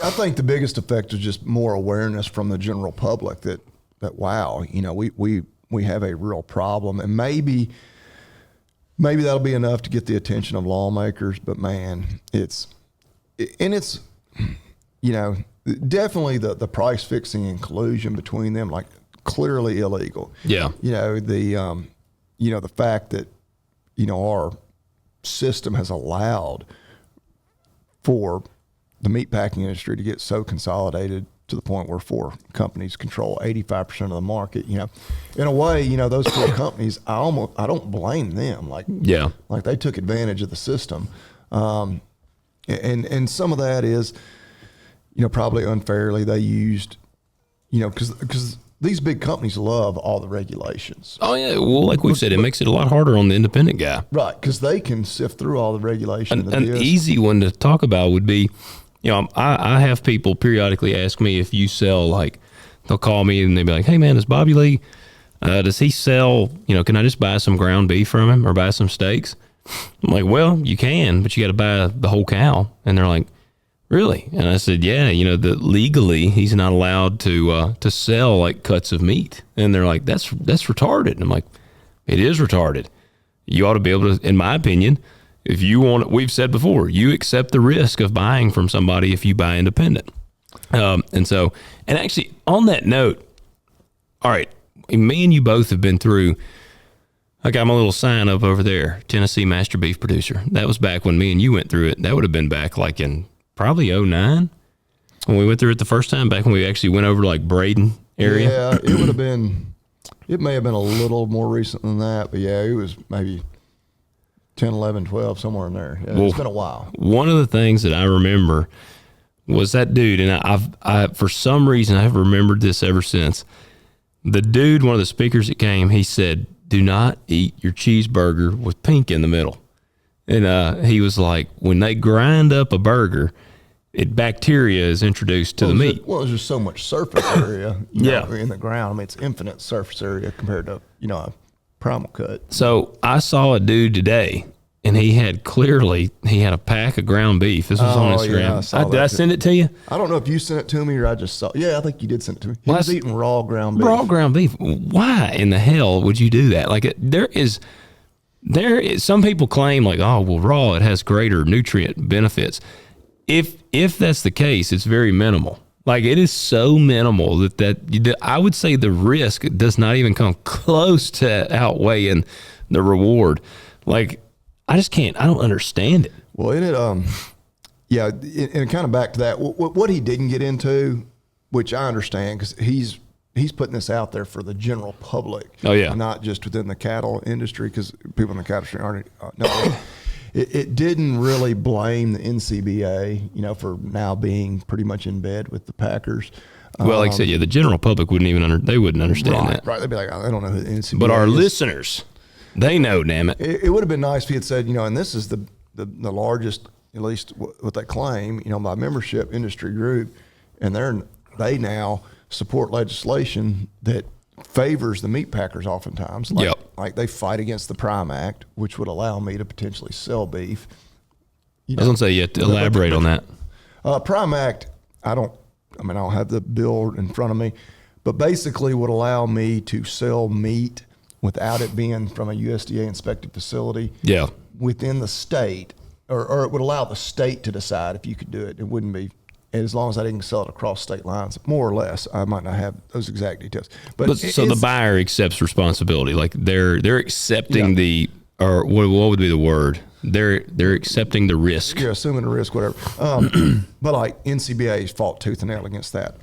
[SPEAKER 3] I think the biggest effect is just more awareness from the general public that wow, we have a real problem, and maybe that'll be enough to get the attention of lawmakers. But man, it's definitely the price fixing and collusion between them, like clearly illegal.
[SPEAKER 2] Yeah.
[SPEAKER 3] The fact that our system has allowed for the meatpacking industry to get so consolidated to the point where 4 companies control 85% of the market. In a way, those 4 companies, I don't blame them. Like they took advantage of the system, and some of that is, probably unfairly they used, because these big companies love all the regulations.
[SPEAKER 2] Oh yeah, well, like we've said, it makes it a lot harder on the independent guy,
[SPEAKER 3] right? Because they can sift through all the regulations.
[SPEAKER 2] An easy one to talk about would be, I have people periodically ask me if you sell, they'll call me and they'll be like, hey man, does Bobby Lee, does he sell, can I just buy some ground beef from him or buy some steaks? I'm like, well, you can, but you got to buy the whole cow. And they're like, really? And I said, yeah, legally he's not allowed to sell cuts of meat. And they're like, that's retarded. And I'm like, it is retarded. You ought to be able to, in my opinion, if you want, we've said before, you accept the risk of buying from somebody if you buy independent. And actually on that note, all right, me and you both have been through, I got my little sign up over there, Tennessee Master Beef Producer. That was back when me and you went through it. That would have been back in probably 2009 when we went through it the first time, back when we actually went over to Braden area.
[SPEAKER 3] Yeah, it would have been, it may have been a little more recent than that, but yeah, it was maybe 10, 11, 12, somewhere in there. Yeah, it's been a while.
[SPEAKER 2] One of the things that I remember was that dude, and I for some reason I've remembered this ever since. The dude, one of the speakers that came, he said, do not eat your cheeseburger with pink in the middle. And he was like, when they grind up a burger, bacteria is introduced to the meat.
[SPEAKER 3] There's just so much surface area in the ground. I mean, it's infinite surface area compared to, a primal cut.
[SPEAKER 2] So I saw a dude today, and he had a pack of ground beef. This was on Instagram.
[SPEAKER 3] Yeah,
[SPEAKER 2] did I send it to you?
[SPEAKER 3] I don't know if you sent it to me or I just saw. Yeah, I think you did send it to me. He was eating raw ground beef.
[SPEAKER 2] Raw ground beef. Why in the hell would you do that? Like there is some people claim like, oh, well, raw, it has greater nutrient benefits. If that's the case, it's very minimal. Like it is so minimal that I would say the risk does not even come close to outweighing the reward. Like I just can't. I don't understand it.
[SPEAKER 3] Well, and kind of back to that. What he didn't get into, which I understand, because he's putting this out there for the general public.
[SPEAKER 2] Oh yeah,
[SPEAKER 3] not just within the cattle industry, because people in the cattle industry aren't. No, it didn't really blame the NCBA, for now being pretty much in bed with the Packers.
[SPEAKER 2] Well, like I said, the general public wouldn't even they wouldn't understand that.
[SPEAKER 3] Right, they'd be like, I don't know who the NCBA is.
[SPEAKER 2] But our listeners, they know, damn it.
[SPEAKER 3] It would have been nice if he had said, and this is the largest, at least what they claim, by membership industry group, and they now support legislation that favors the meat packers oftentimes. Like they fight against the Prime Act, which would allow me to potentially sell beef.
[SPEAKER 2] I was going to say, you have to elaborate on that.
[SPEAKER 3] Prime Act, I don't have the bill in front of me, but basically would allow me to sell meat without it being from a USDA inspected facility within the state, or it would allow the state to decide if you could do it. It wouldn't be, as long as I didn't sell it across state lines, more or less. I might not have those exact details. But
[SPEAKER 2] so the buyer accepts responsibility. Like they're accepting or what would be the word? They're accepting the risk.
[SPEAKER 3] You're assuming the risk, whatever. But like NCBA's fought tooth and nail against that.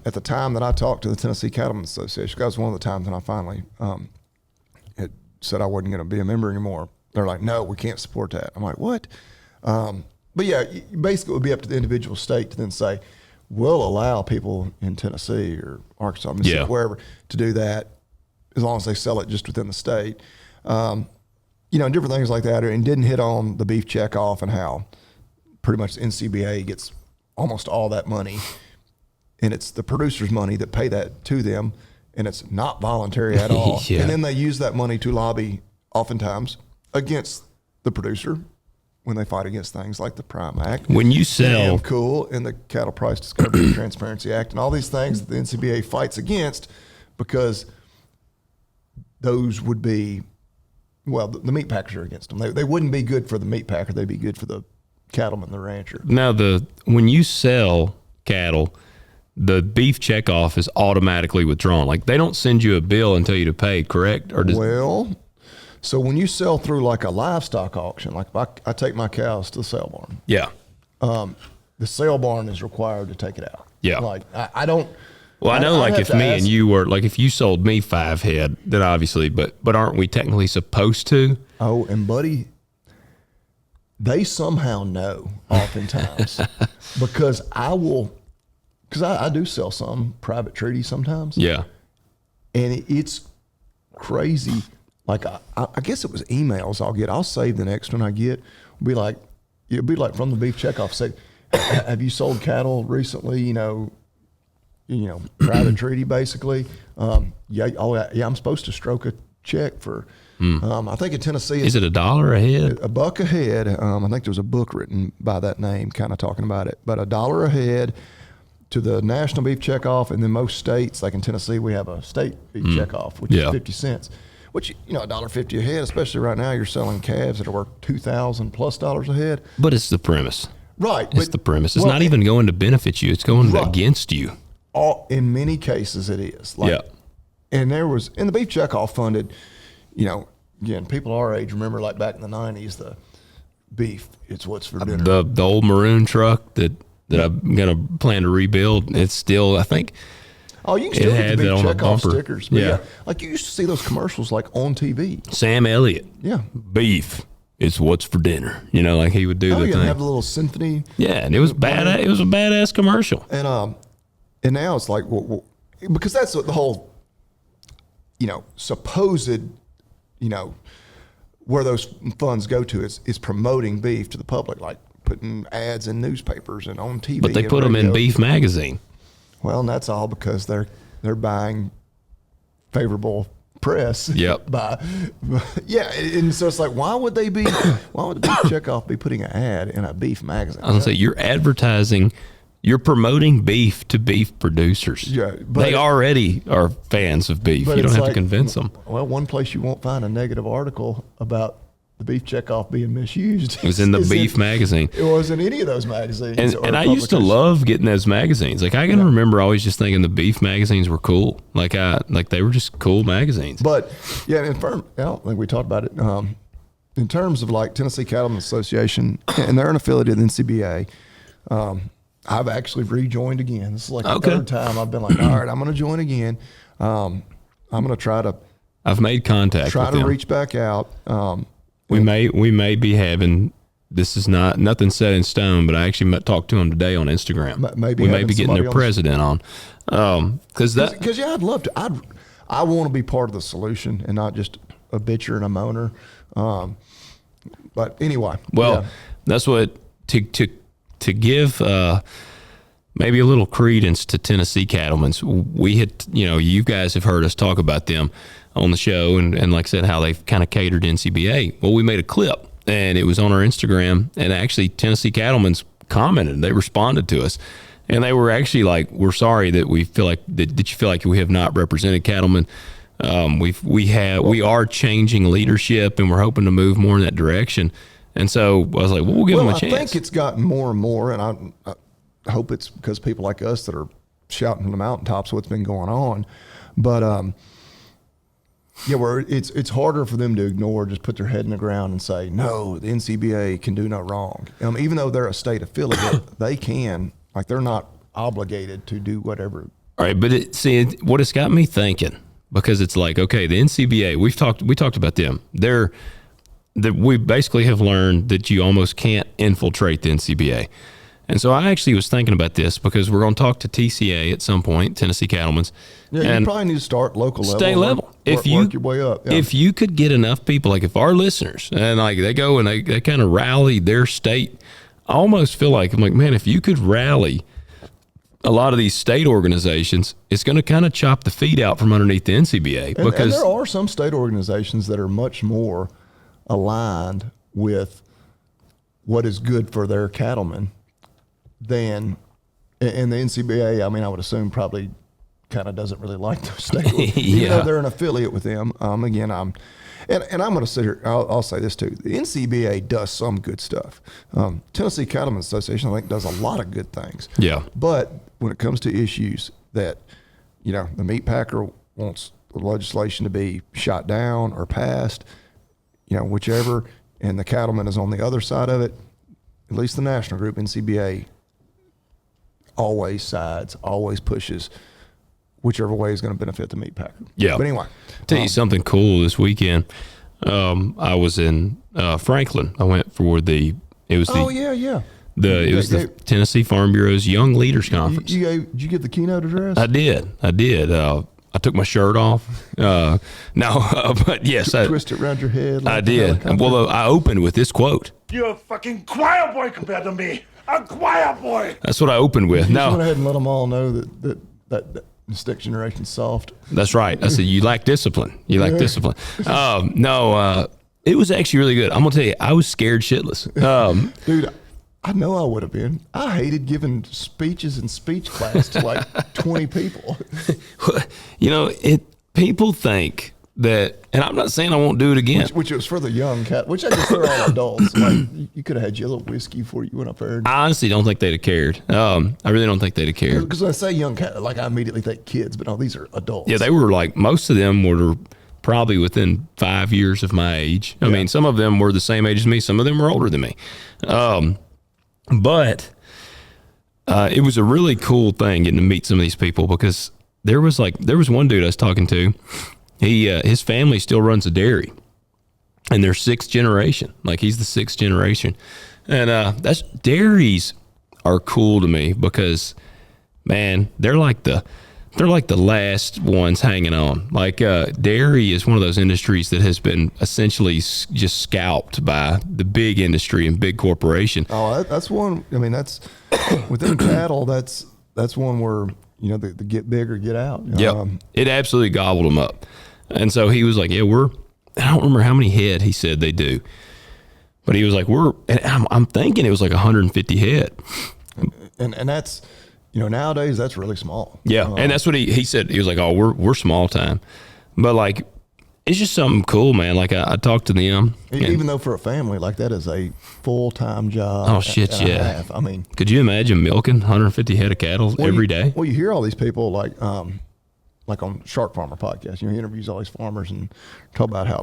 [SPEAKER 3] At the time that I talked to the Tennessee Cattlemen's Association, that was one of the times when I finally had said I wasn't going to be a member anymore. They're like, no, we can't support that. I'm like, what? But yeah, basically it would be up to the individual state to then say, we'll allow people in Tennessee or Arkansas, Mississippi, wherever, to do that as long as they sell it just within the state. And different things like that. And didn't hit on the beef checkoff and how pretty much the NCBA gets almost all that money. And it's the producer's money that pay that to them. And it's not voluntary at all. And then they use that money to lobby oftentimes against the producer when they fight against things like the Prime Act.
[SPEAKER 2] When you sell
[SPEAKER 3] cool in the Cattle Price Discovery and Transparency Act and all these things that the NCBA fights against, because those would be, the meat packers are against them. They wouldn't be good for the meat packer. They'd be good for the cattleman, the rancher.
[SPEAKER 2] Now, when you sell cattle, the beef checkoff is automatically withdrawn. Like they don't send you a bill and tell you to pay, correct?
[SPEAKER 3] So when you sell through like a livestock auction, like if I take my cows to the sale barn.
[SPEAKER 2] Yeah.
[SPEAKER 3] The sale barn is required to take it out.
[SPEAKER 2] Yeah.
[SPEAKER 3] Like I don't.
[SPEAKER 2] Well, I know like if me and you were, like if you sold me 5 head, then obviously, but aren't we technically supposed to?
[SPEAKER 3] Oh, and buddy, they somehow know oftentimes because I do sell some private treaty sometimes.
[SPEAKER 2] Yeah.
[SPEAKER 3] And it's crazy. Like I guess it was emails I'll get. I'll save the next one I get. It'll be like from the beef checkoff. Say, have you sold cattle recently? Private treaty basically. I'm supposed to stroke a check for. I think in Tennessee,
[SPEAKER 2] is it $1 a head?
[SPEAKER 3] $1 a head. I think there was a book written by that name, kind of talking about it. But $1 a head to the national beef checkoff, and then most states, like in Tennessee, we have a state beef checkoff, which is 50 cents. Which, $1.50 a head, especially right now, you're selling calves that are worth $2,000+ a head.
[SPEAKER 2] But it's the premise.
[SPEAKER 3] Right.
[SPEAKER 2] It's the premise. It's not even going to benefit you. It's going against you.
[SPEAKER 3] In many cases, it is. And the beef checkoff funded, again, people our age remember like back in the 90s, the beef, it's what's for dinner.
[SPEAKER 2] The old maroon truck that I'm going to plan to rebuild, it's still, I think...
[SPEAKER 3] Oh, you can still get the beef checkoff stickers. But like you used to see those commercials like on TV.
[SPEAKER 2] Sam Elliott.
[SPEAKER 3] Yeah.
[SPEAKER 2] Beef. It's what's for dinner. Like he would do the thing.
[SPEAKER 3] Have the little symphony.
[SPEAKER 2] Yeah, and it was bad. It was a badass commercial.
[SPEAKER 3] And now it's like, because that's the whole, supposed, where those funds go to is promoting beef to the public. Like putting ads in newspapers and on TV.
[SPEAKER 2] But they
[SPEAKER 3] and
[SPEAKER 2] put them in
[SPEAKER 3] radio.
[SPEAKER 2] Beef Magazine.
[SPEAKER 3] Well, and that's all because they're buying favorable press.
[SPEAKER 2] Yep.
[SPEAKER 3] Yeah, and so it's like, why would the Beef Checkoff be putting an ad in a beef magazine?
[SPEAKER 2] I was gonna say you're advertising, you're promoting beef to beef producers.
[SPEAKER 3] Yeah, but
[SPEAKER 2] they already are fans of beef.
[SPEAKER 3] But
[SPEAKER 2] You don't
[SPEAKER 3] it's
[SPEAKER 2] have to
[SPEAKER 3] like,
[SPEAKER 2] convince them.
[SPEAKER 3] Well, one place you won't find a negative article about the Beef Checkoff being misused.
[SPEAKER 2] It was in the Beef Magazine.
[SPEAKER 3] It wasn't any of those magazines.
[SPEAKER 2] And I used to love getting those magazines. Like I can remember always just thinking the beef magazines were cool. Like they were just cool magazines.
[SPEAKER 3] But yeah, like we talked about it. In terms of like Tennessee Cattlemen's Association, and they're an affiliate of the NCBA. I've actually rejoined again. This is like the third time I've been like, all right, I'm going to join again. I'm going to try to.
[SPEAKER 2] I've made contact.
[SPEAKER 3] Try
[SPEAKER 2] with
[SPEAKER 3] to
[SPEAKER 2] them.
[SPEAKER 3] reach back out.
[SPEAKER 2] We may be having. This is nothing set in stone, but I actually talked to them today on Instagram.
[SPEAKER 3] Maybe
[SPEAKER 2] we may be getting their president on, because
[SPEAKER 3] I'd love to. I want to be part of the solution and not just a bitcher and a moaner. But anyway,
[SPEAKER 2] that's what to give maybe a little credence to Tennessee Cattlemen's. We had, you guys have heard us talk about them on the show, and like I said, how they've kind of catered to NCBA. Well, we made a clip, and it was on our Instagram, and actually Tennessee Cattlemen's commented. They responded to us, and they were actually like, "We're sorry that we feel like that you feel like we have not represented cattlemen. We are changing leadership, and we're hoping to move more in that direction." And so I was like, "Well, we'll give them a chance."
[SPEAKER 3] I think it's gotten more and more, and I hope it's because people like us that are shouting from the mountaintops what's been going on. But where it's harder for them to ignore, just put their head in the ground and say, no, the NCBA can do no wrong. Even though they're a state affiliate, they can, like, they're not obligated to do whatever.
[SPEAKER 2] All right, but what it's got me thinking, because it's like, okay, the NCBA, we talked about them. We basically have learned that you almost can't infiltrate the NCBA. And so I actually was thinking about this because we're going to talk to TCA at some point, Tennessee Cattlemen's.
[SPEAKER 3] Yeah, you probably need to start local level.
[SPEAKER 2] Stay level.
[SPEAKER 3] Work your way up. Yeah.
[SPEAKER 2] If you could get enough people, like if our listeners, and like they go and they kind of rally their state, I almost feel like, I'm like, man, if you could rally a lot of these state organizations, it's going to kind of chop the feet out from underneath the NCBA.
[SPEAKER 3] And there are some state organizations that are much more aligned with what is good for their cattlemen than in the NCBA. I mean, I would assume probably kind of doesn't really like those state, even though they're an affiliate with them. Again, I'm going to sit here. I'll say this too: the NCBA does some good stuff. Tennessee Cattlemen's Association, I think, does a lot of good things.
[SPEAKER 2] Yeah.
[SPEAKER 3] But when it comes to issues that, the meat packer wants the legislation to be shot down or passed, whichever, and the cattleman is on the other side of it, at least the national group, NCBA, always sides, always pushes whichever way is going to benefit the meat packer.
[SPEAKER 2] Yeah.
[SPEAKER 3] But anyway.
[SPEAKER 2] Tell you something cool this weekend. I was in Franklin. I went for the Tennessee Farm Bureau's Young Leaders Conference.
[SPEAKER 3] Did you get the keynote address?
[SPEAKER 2] I did. I took my shirt off. But yes.
[SPEAKER 3] Twist it around your head.
[SPEAKER 2] I did. Well, I opened with this quote.
[SPEAKER 5] You're a fucking choir boy compared to me. A choir boy.
[SPEAKER 2] That's what I opened with.
[SPEAKER 3] You just went ahead and let them all know that this next generation's soft.
[SPEAKER 2] That's right. I said, you lack discipline. You lack discipline. It was actually really good. I'm going to tell you, I was scared shitless.
[SPEAKER 3] Dude, I know I would have been. I hated giving speeches in speech class to like 20 people.
[SPEAKER 2] People think that, and I'm not saying I won't do it again.
[SPEAKER 3] Which was for the young cat, which I guess they're all adults. Like, you could have had your little whiskey before you went up there.
[SPEAKER 2] I honestly don't think they'd have cared. I really don't think they'd have cared.
[SPEAKER 3] Because when I say young cat, like I immediately think kids, but no, these are adults.
[SPEAKER 2] Yeah, they were like, most of them were probably within 5 years of my age. I mean, some of them were the same age as me. Some of them were older than me. But it was a really cool thing getting to meet some of these people, because there was one dude I was talking to. His family still runs a dairy, and they're sixth generation. Like, he's the sixth generation. And dairies are cool to me because, man, they're like the they're like the last ones hanging on. Like dairy is one of those industries that has been essentially just scalped by the big industry and big corporation.
[SPEAKER 3] Oh, that's one. I mean, that's within cattle. That's one where the get big or get out.
[SPEAKER 2] Yeah, it absolutely gobbled them up. And so he was like, "Yeah, I don't remember how many head he said they do, but he was like, and I'm thinking it was like 150 head."
[SPEAKER 3] And that's, nowadays that's really small.
[SPEAKER 2] Yeah. And that's what he said. He was like, "Oh, we're small time." But like, it's just something cool, man. Like I talked to them.
[SPEAKER 3] Even though for a family, like that is a full-time job.
[SPEAKER 2] Oh shit.
[SPEAKER 3] And a
[SPEAKER 2] Yeah.
[SPEAKER 3] half. I mean,
[SPEAKER 2] could you imagine milking 150 head of cattle every day?
[SPEAKER 3] Well, you hear all these people like on Shark Farmer podcast, he interviews all these farmers and talk about how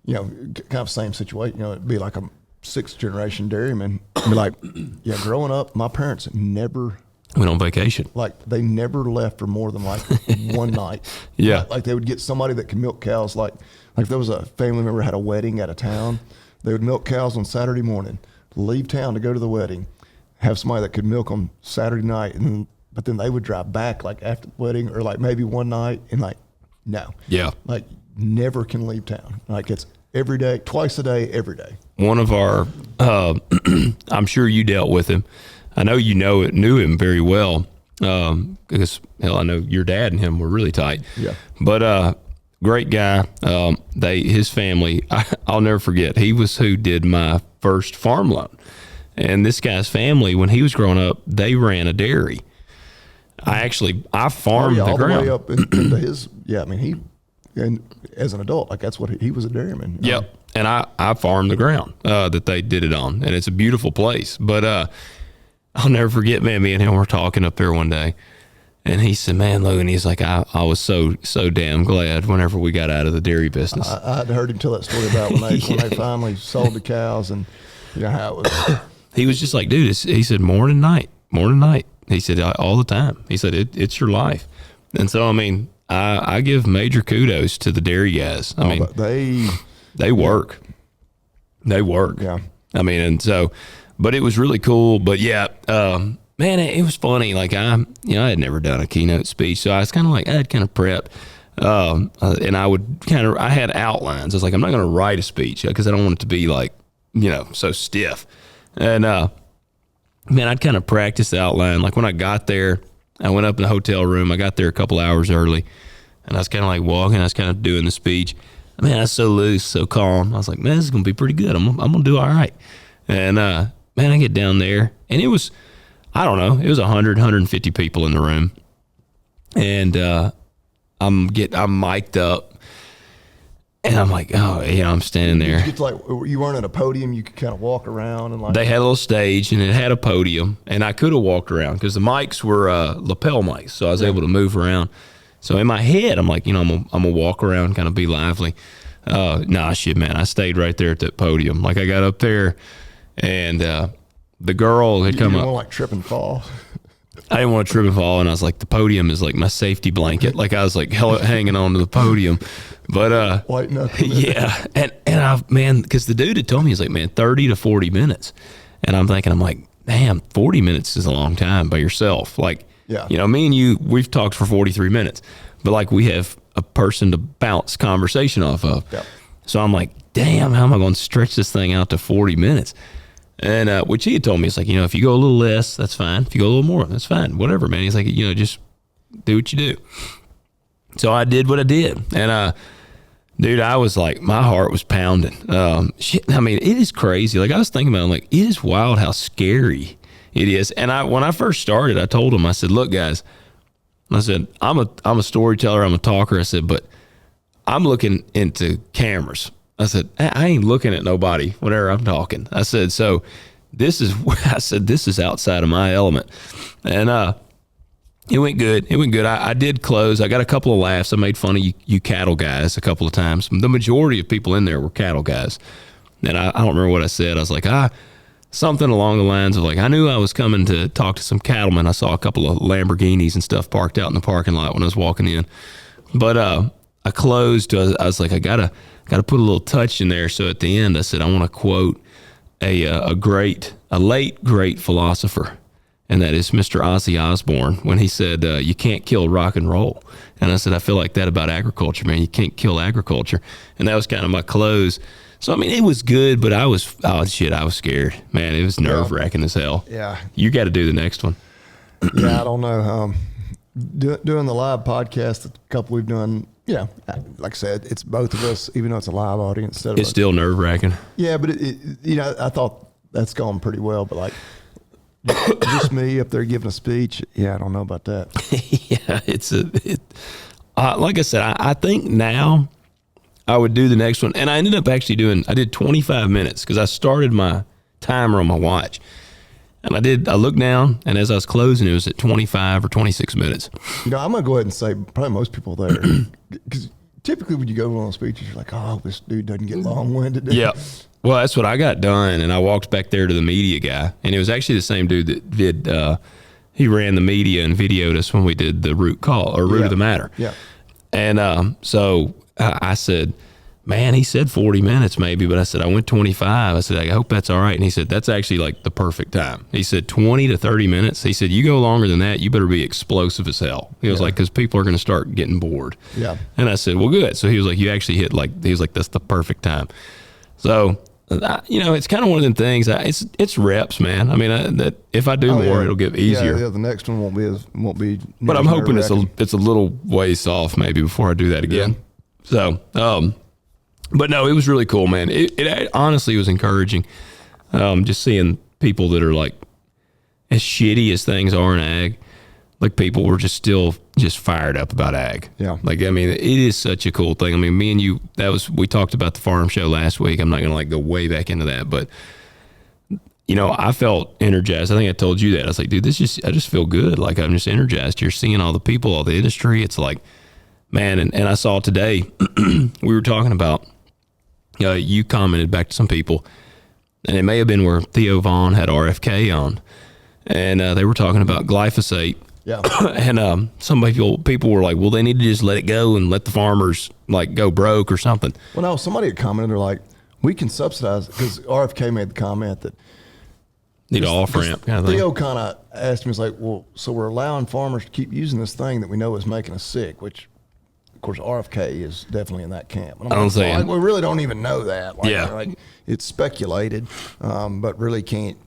[SPEAKER 3] kind of same situation, it'd be like a 6th generation dairyman. Be like, yeah, growing up, my parents never
[SPEAKER 2] went on vacation.
[SPEAKER 3] Like they never left for more than like one night.
[SPEAKER 2] Yeah.
[SPEAKER 3] Like they would get somebody that could milk cows. Like if there was a family member had a wedding out of town, they would milk cows on Saturday morning, leave town to go to the wedding, have somebody that could milk on Saturday night, but then they would drive back like after the wedding or like maybe one night and like, no.
[SPEAKER 2] Yeah.
[SPEAKER 3] Like never can leave town. Like it's every day, twice a day, every day.
[SPEAKER 2] One of our, I'm sure you dealt with him. I know knew him very well because hell, I know your dad and him were really tight.
[SPEAKER 3] Yeah.
[SPEAKER 2] But great guy. His family, I'll never forget. He was who did my first farm loan, and this guy's family, when he was growing up, they ran a dairy. I farmed the ground.
[SPEAKER 3] The way up into his. Yeah, I mean and as an adult, like that's what he was a dairyman.
[SPEAKER 2] Yep. And I farmed the ground that they did it on, and it's a beautiful place. But I'll never forget, man, me and him were talking up there one day, and he said, "Man, Logan," he's like, I was so damn glad whenever we got out of the dairy business.
[SPEAKER 3] I'd heard him tell that story about when they finally sold the cows and how it was.
[SPEAKER 2] He was just like, dude, he said, morning, night. He said, all the time. He said, it's your life. And so, I mean, I give major kudos to the dairy guys. I mean, they work. They work.
[SPEAKER 3] Yeah.
[SPEAKER 2] I mean, and so, but it was really cool. But yeah, man, it was funny. Like I had never done a keynote speech, so I was kind of like, I had kind of prepped. And I had outlines. I was like, I'm not going to write a speech because I don't want it to be like, so stiff. And, man, I'd kind of practice the outline. Like when I got there, I went up in the hotel room. I got there a couple hours early, and I was kind of like walking. I was kind of doing the speech. Man, I was so loose, so calm. I was like, man, this is going to be pretty good. I'm going to do all right. And, man, I get down there, and it was, I don't know, it was 100, 150 people in the room. And I'm mic'd up. And I'm like, oh, I'm standing there.
[SPEAKER 3] You weren't at a podium. You could kind of walk around and like.
[SPEAKER 2] They had a little stage and it had a podium, and I could have walked around because the mics were lapel mics, so I was able to move around. So in my head, I'm like, I'm gonna walk around, kind of be lively. Nah, shit, man. I stayed right there at that podium. Like I got up there, and the girl had come up.
[SPEAKER 3] You didn't want to like trip and fall.
[SPEAKER 2] I didn't want to trip and fall, and I was like, the podium is like my safety blanket. Like I was like hanging on to the podium. But
[SPEAKER 3] white knuckle.
[SPEAKER 2] Yeah, and because the dude had told me, he's like, man, 30 to 40 minutes, and I'm like, damn, 40 minutes is a long time by yourself. Like, me and you, we've talked for 43 minutes, but like we have a person to bounce conversation off of.
[SPEAKER 3] Yep.
[SPEAKER 2] So I'm like, damn, how am I going to stretch this thing out to 40 minutes? And which he had told me, it's like, if you go a little less, that's fine. If you go a little more, that's fine. Whatever, man. He's like, just do what you do. So I did what I did, and dude, I was like, my heart was pounding. Shit, I mean, it is crazy. Like I was thinking about it, I'm like, it is wild how scary it is. And when I first started, I told him, I said, look, guys, I said, I'm a storyteller, I'm a talker. I said, but I'm looking into cameras. I said, I ain't looking at nobody whenever I'm talking. I said, so this is outside of my element. And it went good. I did close. I got a couple of laughs. I made fun of you cattle guys a couple of times. The majority of people in there were cattle guys. And I don't remember what I said. I was like, something along the lines of like, I knew I was coming to talk to some cattlemen. I saw a couple of Lamborghinis and stuff parked out in the parking lot when I was walking in. But I closed. I was like, I gotta put a little touch in there. So at the end, I said, I want to quote a late great philosopher. and that is Mr. Ozzy Osbourne when he said, you can't kill rock and roll. And I said, I feel like that about agriculture, man. You can't kill agriculture. And that was kind of my close. So, I mean, it was good, but I was scared. Man, it was nerve-wracking as hell.
[SPEAKER 3] Yeah.
[SPEAKER 2] You got to do the next one.
[SPEAKER 3] Yeah, I don't know. Doing the live podcast, a couple we've done, like I said, it's both of us, even though it's a live audience.
[SPEAKER 2] It's still nerve-wracking.
[SPEAKER 3] Yeah, but, I thought that's gone pretty well, but like, just me up there giving a speech, I don't know about that.
[SPEAKER 2] Yeah, like I said, I think now I would do the next one. And I ended up actually I did 25 minutes because I started my timer on my watch. And I looked down, and as I was closing, it was at 25 or 26 minutes.
[SPEAKER 3] I'm going to go ahead and say probably most people there, because typically when you go on speeches, you're like, oh, this dude doesn't get long-winded.
[SPEAKER 2] Yeah. Well, that's what I got done, and I walked back there to the media guy, and it was actually the same dude that did, he ran the media and videoed us when we did the root of the matter.
[SPEAKER 3] Yeah.
[SPEAKER 2] And so I said, man, he said 40 minutes maybe, but I said, I went 25. I said, I hope that's all right. And he said, that's actually like the perfect time. He said 20 to 30 minutes. He said, you go longer than that, you better be explosive as hell. He was like, because people are going to start getting bored.
[SPEAKER 3] Yeah.
[SPEAKER 2] And I said, well, good. So he was like, you actually hit he was like, that's the perfect time. So, it's kind of one of them things. It's reps, man. I mean, that if I do more, it'll get easier.
[SPEAKER 3] Yeah, the next one won't be.
[SPEAKER 2] But I'm hoping it's a little ways off maybe before I do that again. Yeah. So, but no, it was really cool, man. It honestly was encouraging. Just seeing people that are like, as shitty as things are in ag, like people were still fired up about ag.
[SPEAKER 3] Yeah.
[SPEAKER 2] Like, I mean, it is such a cool thing. I mean, me and you, we talked about the farm show last week. I'm not going to go way back into that, but I felt energized. I think I told you that. I was like, dude, I just feel good. Like, I'm just energized. You're seeing all the people, all the industry. It's like, man. And I saw today, we were talking about, you commented back to some people, and it may have been where Theo Vaughn had RFK on, and they were talking about glyphosate.
[SPEAKER 3] Yeah.
[SPEAKER 2] And some people were like, well, they need to just let it go and let the farmers like go broke or something.
[SPEAKER 3] Well, no, somebody had commented, they're like, we can subsidize, because RFK made the comment that
[SPEAKER 2] need an off ramp kind of thing.
[SPEAKER 3] Theo kind of asked me, he's like, well, so we're allowing farmers to keep using this thing that we know is making us sick, which, of course, RFK is definitely in that camp. And I'm like, we really don't even know that. Like, it's speculated, but really can't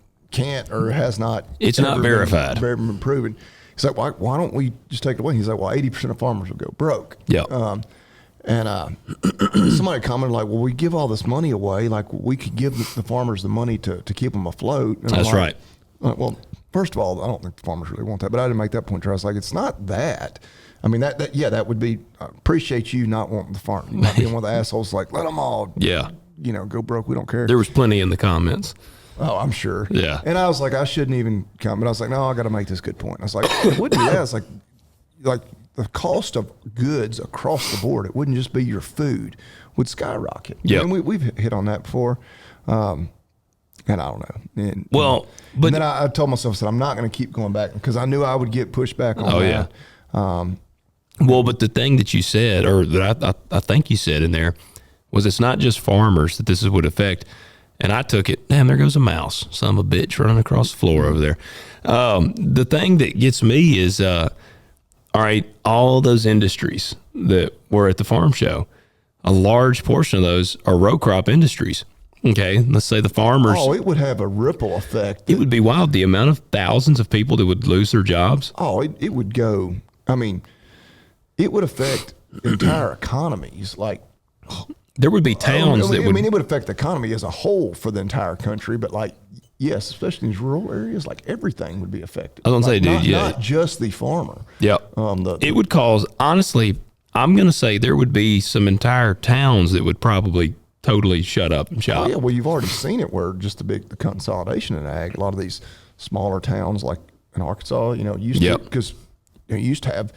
[SPEAKER 3] or has not.
[SPEAKER 2] It's not verified.
[SPEAKER 3] Been proven. He's like, why don't we just take it away? He's like, well, 80% of farmers will go broke.
[SPEAKER 2] Yeah.
[SPEAKER 3] And somebody commented like, well, we give all this money away. Like, we could give the farmers the money to keep them afloat. And
[SPEAKER 2] that's right.
[SPEAKER 3] Well, first of all, I don't think the farmers really want that, but I didn't make that point. I was like, it's not that. I mean, that would be, I appreciate you not wanting the farm, not being one of the assholes like, let them all, go broke. We don't care.
[SPEAKER 2] There was plenty in the comments.
[SPEAKER 3] Oh, I'm sure.
[SPEAKER 2] Yeah.
[SPEAKER 3] And I was like, I shouldn't even come. But I was like, no, I got to make this good point. I was like, it wouldn't be that. It's like the cost of goods across the board, it wouldn't just be your food, would skyrocket.
[SPEAKER 2] Yeah.
[SPEAKER 3] And we've hit on that before. And I don't know. And then I told myself that I'm not going to keep going back because I knew I would get pushed back on that.
[SPEAKER 2] Yeah. Well, but the thing that you said, or that I think you said in there, was it's not just farmers that this would affect. And I took it, damn, there goes a mouse, son of a bitch running across the floor over there. The thing that gets me is, all right, all those industries that were at the farm show, a large portion of those are row crop industries. Okay, let's say the farmers.
[SPEAKER 3] Oh, it would have a ripple effect.
[SPEAKER 2] It would be wild, the amount of thousands of people that would lose their jobs.
[SPEAKER 3] Oh, it would go, I mean, it would affect entire economies. Like,
[SPEAKER 2] there would be towns that would.
[SPEAKER 3] I mean, it would affect the economy as a whole for the entire country, but like, yes, especially in these rural areas, like everything would be affected.
[SPEAKER 2] I was gonna say, dude,
[SPEAKER 3] not just the farmer.
[SPEAKER 2] Yeah. It would cause, honestly, I'm going to say there would be some entire towns that would probably totally shut up and shop.
[SPEAKER 3] Oh, yeah, well, you've already seen it where just the consolidation in ag, a lot of these smaller towns like in Arkansas, used to, because you used to have,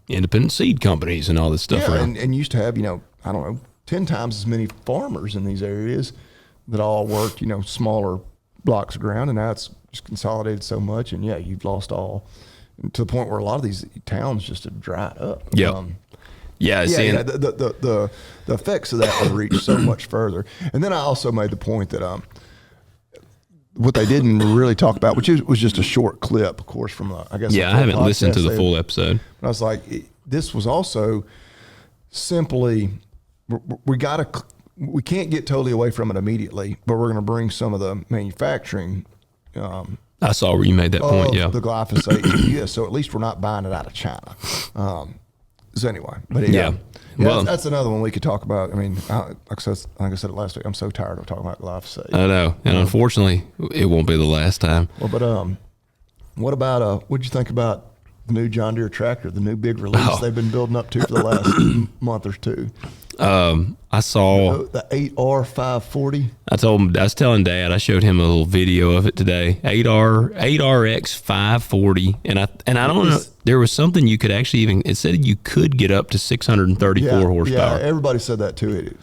[SPEAKER 2] independent seed companies and all this stuff around.
[SPEAKER 3] And used to have, I don't know, 10 times as many farmers in these areas that all worked, smaller blocks of ground, and now it's just consolidated so much, and you've lost all to the point where a lot of these towns just have dried up.
[SPEAKER 2] Yeah.
[SPEAKER 3] The effects of that would reach so much further. And then I also made the point that what they didn't really talk about, which was just a short clip, of course, from I guess.
[SPEAKER 2] Yeah, I haven't listened to the full episode.
[SPEAKER 3] But I was like, this was also simply we can't get totally away from it immediately, but we're going to bring some of the manufacturing.
[SPEAKER 2] I saw where you made that point. Yeah,
[SPEAKER 3] the glyphosate to the US, so at least we're not buying it out of China. So anyway, but yeah. Well, that's another one we could talk about. I mean, like I said it last week, I'm so tired of talking about glyphosate.
[SPEAKER 2] I know, and unfortunately, it won't be the last time.
[SPEAKER 3] Well, but what about what'd you think about the new John Deere tractor, the new big release they've been building up to for the last month or two?
[SPEAKER 2] I saw
[SPEAKER 3] the 8R540.
[SPEAKER 2] I was telling Dad, I showed him a little video of it today. 8RX 540, and I don't know. There was something you could actually it said you could get up to 634 horsepower.
[SPEAKER 3] Yeah, everybody said that too.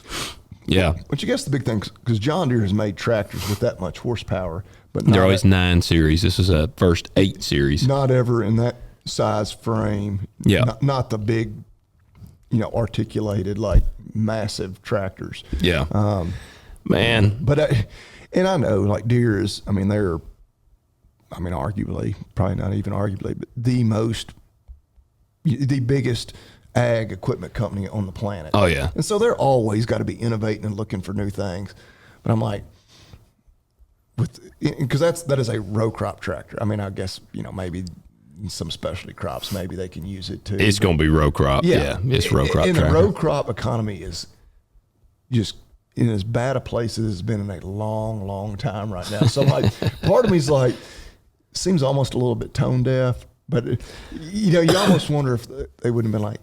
[SPEAKER 2] Yeah,
[SPEAKER 3] but you guess the big thing, because John Deere has made tractors with that much horsepower, but
[SPEAKER 2] they're always 9 series. This is a first 8 series.
[SPEAKER 3] Not ever in that size frame.
[SPEAKER 2] Yeah,
[SPEAKER 3] not the big, articulated like massive tractors.
[SPEAKER 2] Yeah, man.
[SPEAKER 3] But and I know like Deere is. Arguably, probably not even arguably, but the biggest ag equipment company on the planet.
[SPEAKER 2] Oh yeah.
[SPEAKER 3] And so they're always got to be innovating and looking for new things. But I'm like, because that is a row crop tractor. I mean, I guess maybe some specialty crops, maybe they can use it too.
[SPEAKER 2] It's going to be row crop. Yeah, it's row crop.
[SPEAKER 3] And the row crop economy is just in as bad a place as it's been in a long, long time right now. So like, part of me is like, seems almost a little bit tone deaf, but you almost wonder if they wouldn't have been like,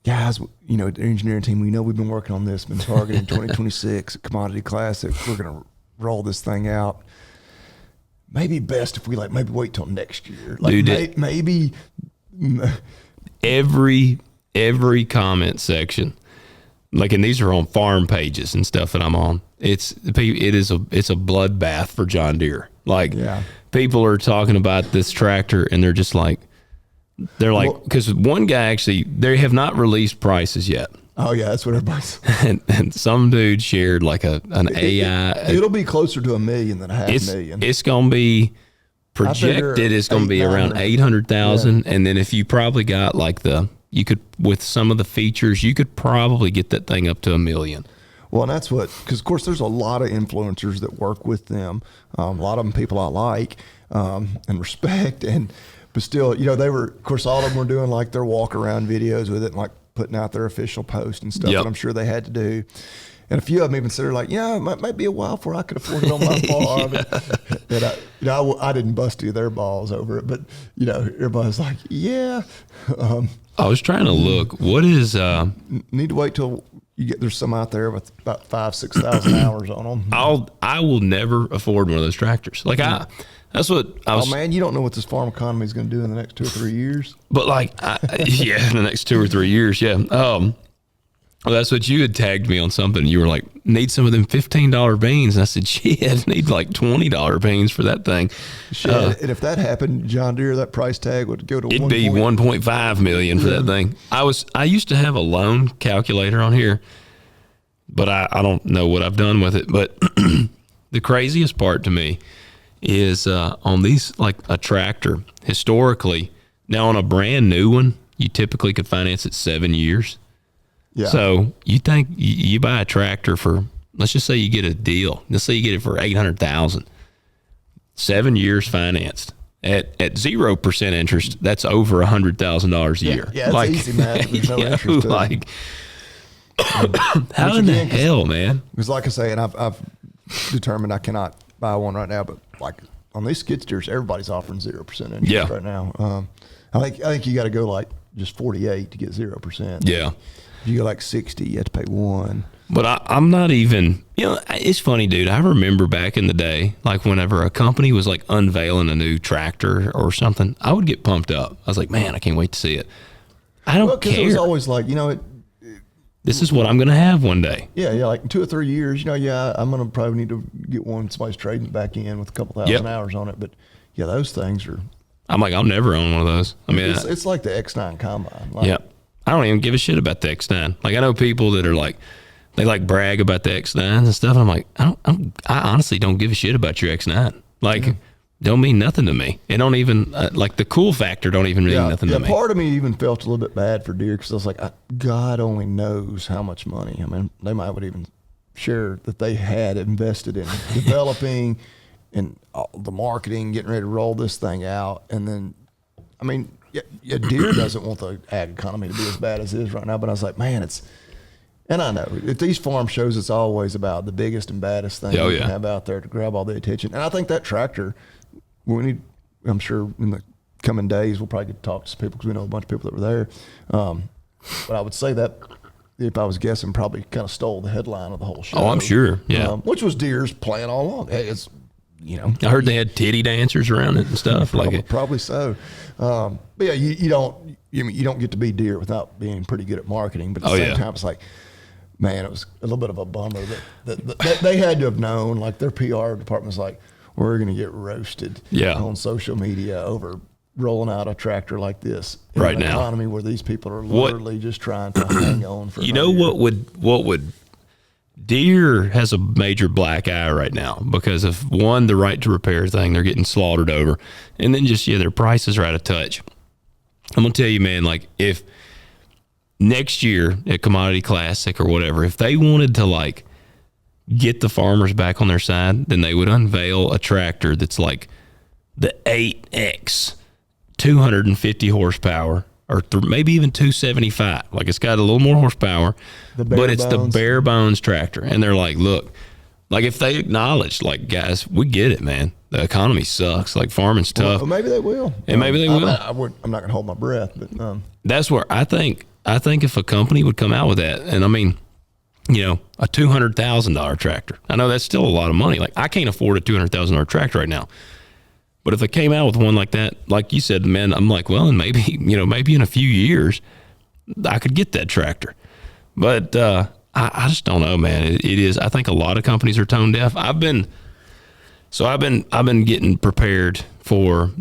[SPEAKER 3] guys, the engineering team, we know we've been working on this, been targeting 2026 Commodity Classic. We're going to roll this thing out. Maybe best if we maybe wait till next year. Like, dude, maybe
[SPEAKER 2] every comment section, and these are on farm pages and stuff that I'm on. It's a bloodbath for John Deere. People are talking about this tractor and they're just because one guy actually, they have not released prices yet.
[SPEAKER 3] Oh yeah, that's what everybody's.
[SPEAKER 2] and some dude shared an AI.
[SPEAKER 3] It'll be closer to $1 million than $500,000.
[SPEAKER 2] It's going to be projected. It's going to be around 800,000, and then if you probably got you could, with some of the features, you could probably get that thing up to $1 million.
[SPEAKER 3] Well, and that's because of course there's a lot of influencers that work with them. A lot of them people I like and respect, but still, they were, of course, all of them were doing their walk around videos with it, and putting out their official post and stuff that I'm sure they had to do. And a few of them even said, it might be a while before I could afford it on my farm. And I didn't bust any of their balls over it, but everybody's like, yeah.
[SPEAKER 2] I was trying to look. What is
[SPEAKER 3] need to wait till there's some out there with about 5,000-6,000 hours on them.
[SPEAKER 2] I will never afford one of those tractors. That's what I was.
[SPEAKER 3] Oh man, you don't know what this farm economy is going to do in the next 2 or 3 years.
[SPEAKER 2] But in the next 2 or 3 years, yeah. Well, that's what you had tagged me on something. You were like, need some of them $15 beans. And I said, shit, I need $20 beans for that thing.
[SPEAKER 3] Shit. And if that happened, John Deere, that price tag would go to
[SPEAKER 2] it'd be $1.5 million for that thing. I used to have a loan calculator on here, but I don't know what I've done with it. But the craziest part to me is on these, a tractor, historically, now on a brand new one, you typically could finance it 7 years.
[SPEAKER 3] Yeah.
[SPEAKER 2] So you think you buy a tractor for, let's just say you get a deal. Let's say you get it for $800,000, 7 years financed at 0% interest. That's over $100,000 a year.
[SPEAKER 3] Yeah, it's easy math. There's no interest.
[SPEAKER 2] How in the hell, man?
[SPEAKER 3] Because like I say, and I've determined I cannot buy one right now, but on these skid steers, everybody's offering 0% interest right now. I think you got to go just 48 to get 0%.
[SPEAKER 2] Yeah.
[SPEAKER 3] If you go 60, you have to pay 1.
[SPEAKER 2] But I'm not even, it's funny, dude. I remember back in the day, whenever a company was unveiling a new tractor or something, I would get pumped up. I was like, man, I can't wait to see it. I don't care.
[SPEAKER 3] It was always
[SPEAKER 2] this is what I'm going to have one day.
[SPEAKER 3] Yeah, in 2 or 3 years, I'm going to probably need to get one. Somebody's trading it back in with a couple thousand hours on it. But yeah, those things are.
[SPEAKER 2] I'm like, I'll never own one of those. I mean,
[SPEAKER 3] it's like the X9 combine.
[SPEAKER 2] I don't even give a shit about the X9. I know people that are they like brag about the X9s and stuff. And I'm like, I honestly don't give a shit about your X9. Like, don't mean nothing to me. It don't even like the cool factor don't even mean nothing to me.
[SPEAKER 3] Part of me even felt a little bit bad for Deere because I was like, God only knows how much money. I mean, they might would even share that they had invested in developing and the marketing, getting ready to roll this thing out. And then, I mean, Deere doesn't want the ag economy to be as bad as it is right now. But I was like, man, and I know at these farm shows, it's always about the biggest and baddest thing you can have out there to grab all the attention. And I think that tractor, I'm sure in the coming days, we'll probably get to talk to some people because we know a bunch of people that were there. But I would say that, if I was guessing, probably kind of stole the headline of the whole show.
[SPEAKER 2] Oh, I'm sure. Yeah.
[SPEAKER 3] Which was Deere's plan all along. Hey, it's,
[SPEAKER 2] I heard they had titty dancers around it and stuff.
[SPEAKER 3] Probably so. But yeah, you don't get to be Deere without being pretty good at marketing. But at the same time, it's like, man, it was a little bit of a bummer that they had to have known, like their PR department's like, we're going to get roasted on social media over rolling out a tractor like this in
[SPEAKER 2] right
[SPEAKER 3] an
[SPEAKER 2] now.
[SPEAKER 3] Economy where these people are literally just trying to hang on for.
[SPEAKER 2] What would Deere has a major black eye right now because of one, the right to repair thing they're getting slaughtered over, and then just their prices are out of touch. I'm gonna tell you, man, like if next year at Commodity Classic or whatever, if they wanted to like get the farmers back on their side, then they would unveil a tractor that's like the 8X, 250 horsepower, or maybe even 275. Like it's got a little more horsepower, but it's the bare bones tractor. And they're like, look, like if they acknowledge, like, guys, we get it, man. The economy sucks. Like farming's tough.
[SPEAKER 3] Well, maybe they will.
[SPEAKER 2] And maybe they will.
[SPEAKER 3] I'm not going to hold my breath, but
[SPEAKER 2] that's where I think if a company would come out with that, and I mean, a $200,000 tractor. I know that's still a lot of money. Like I can't afford a $200,000 tractor right now. But if they came out with one like that, like you said, man, I'm like, well, and maybe in a few years, I could get that tractor. But I just don't know, man. It is. I think a lot of companies are tone deaf. I've been getting prepared for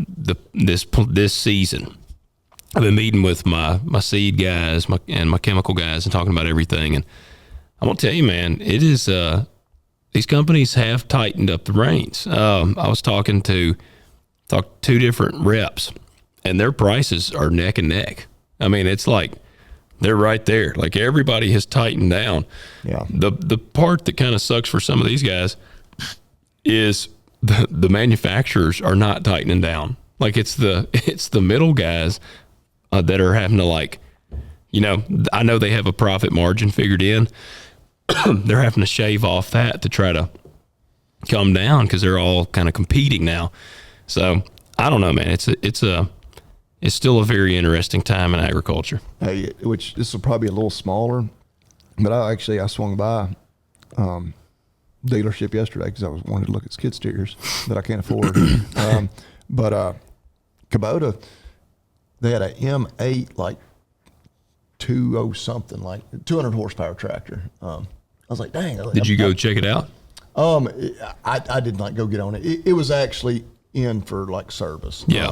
[SPEAKER 2] this season. I've been meeting with my seed guys and my chemical guys and talking about everything. And I'm gonna tell you, man, it is. These companies have tightened up the reins. I was talking to two different reps, and their prices are neck and neck. I mean, it's like they're right there. Like everybody has tightened down. Yeah. The part that kind of sucks for some of these guys is the manufacturers are not tightening down. Like it's the middle guys that are having to I know they have a profit margin figured in. They're having to shave off that to try to come down because they're all kind of competing now. So I don't know, man. It's still a very interesting time in agriculture.
[SPEAKER 3] Hey, which this will probably be a little smaller, but I swung by dealership yesterday because I wanted to look at skid steers that I can't afford. But Kubota, they had a M8 like 20 something, like 200 horsepower tractor. I was like, dang.
[SPEAKER 2] Did you go check it out?
[SPEAKER 3] I did not go get on it. It was actually in for like service.
[SPEAKER 2] Yeah.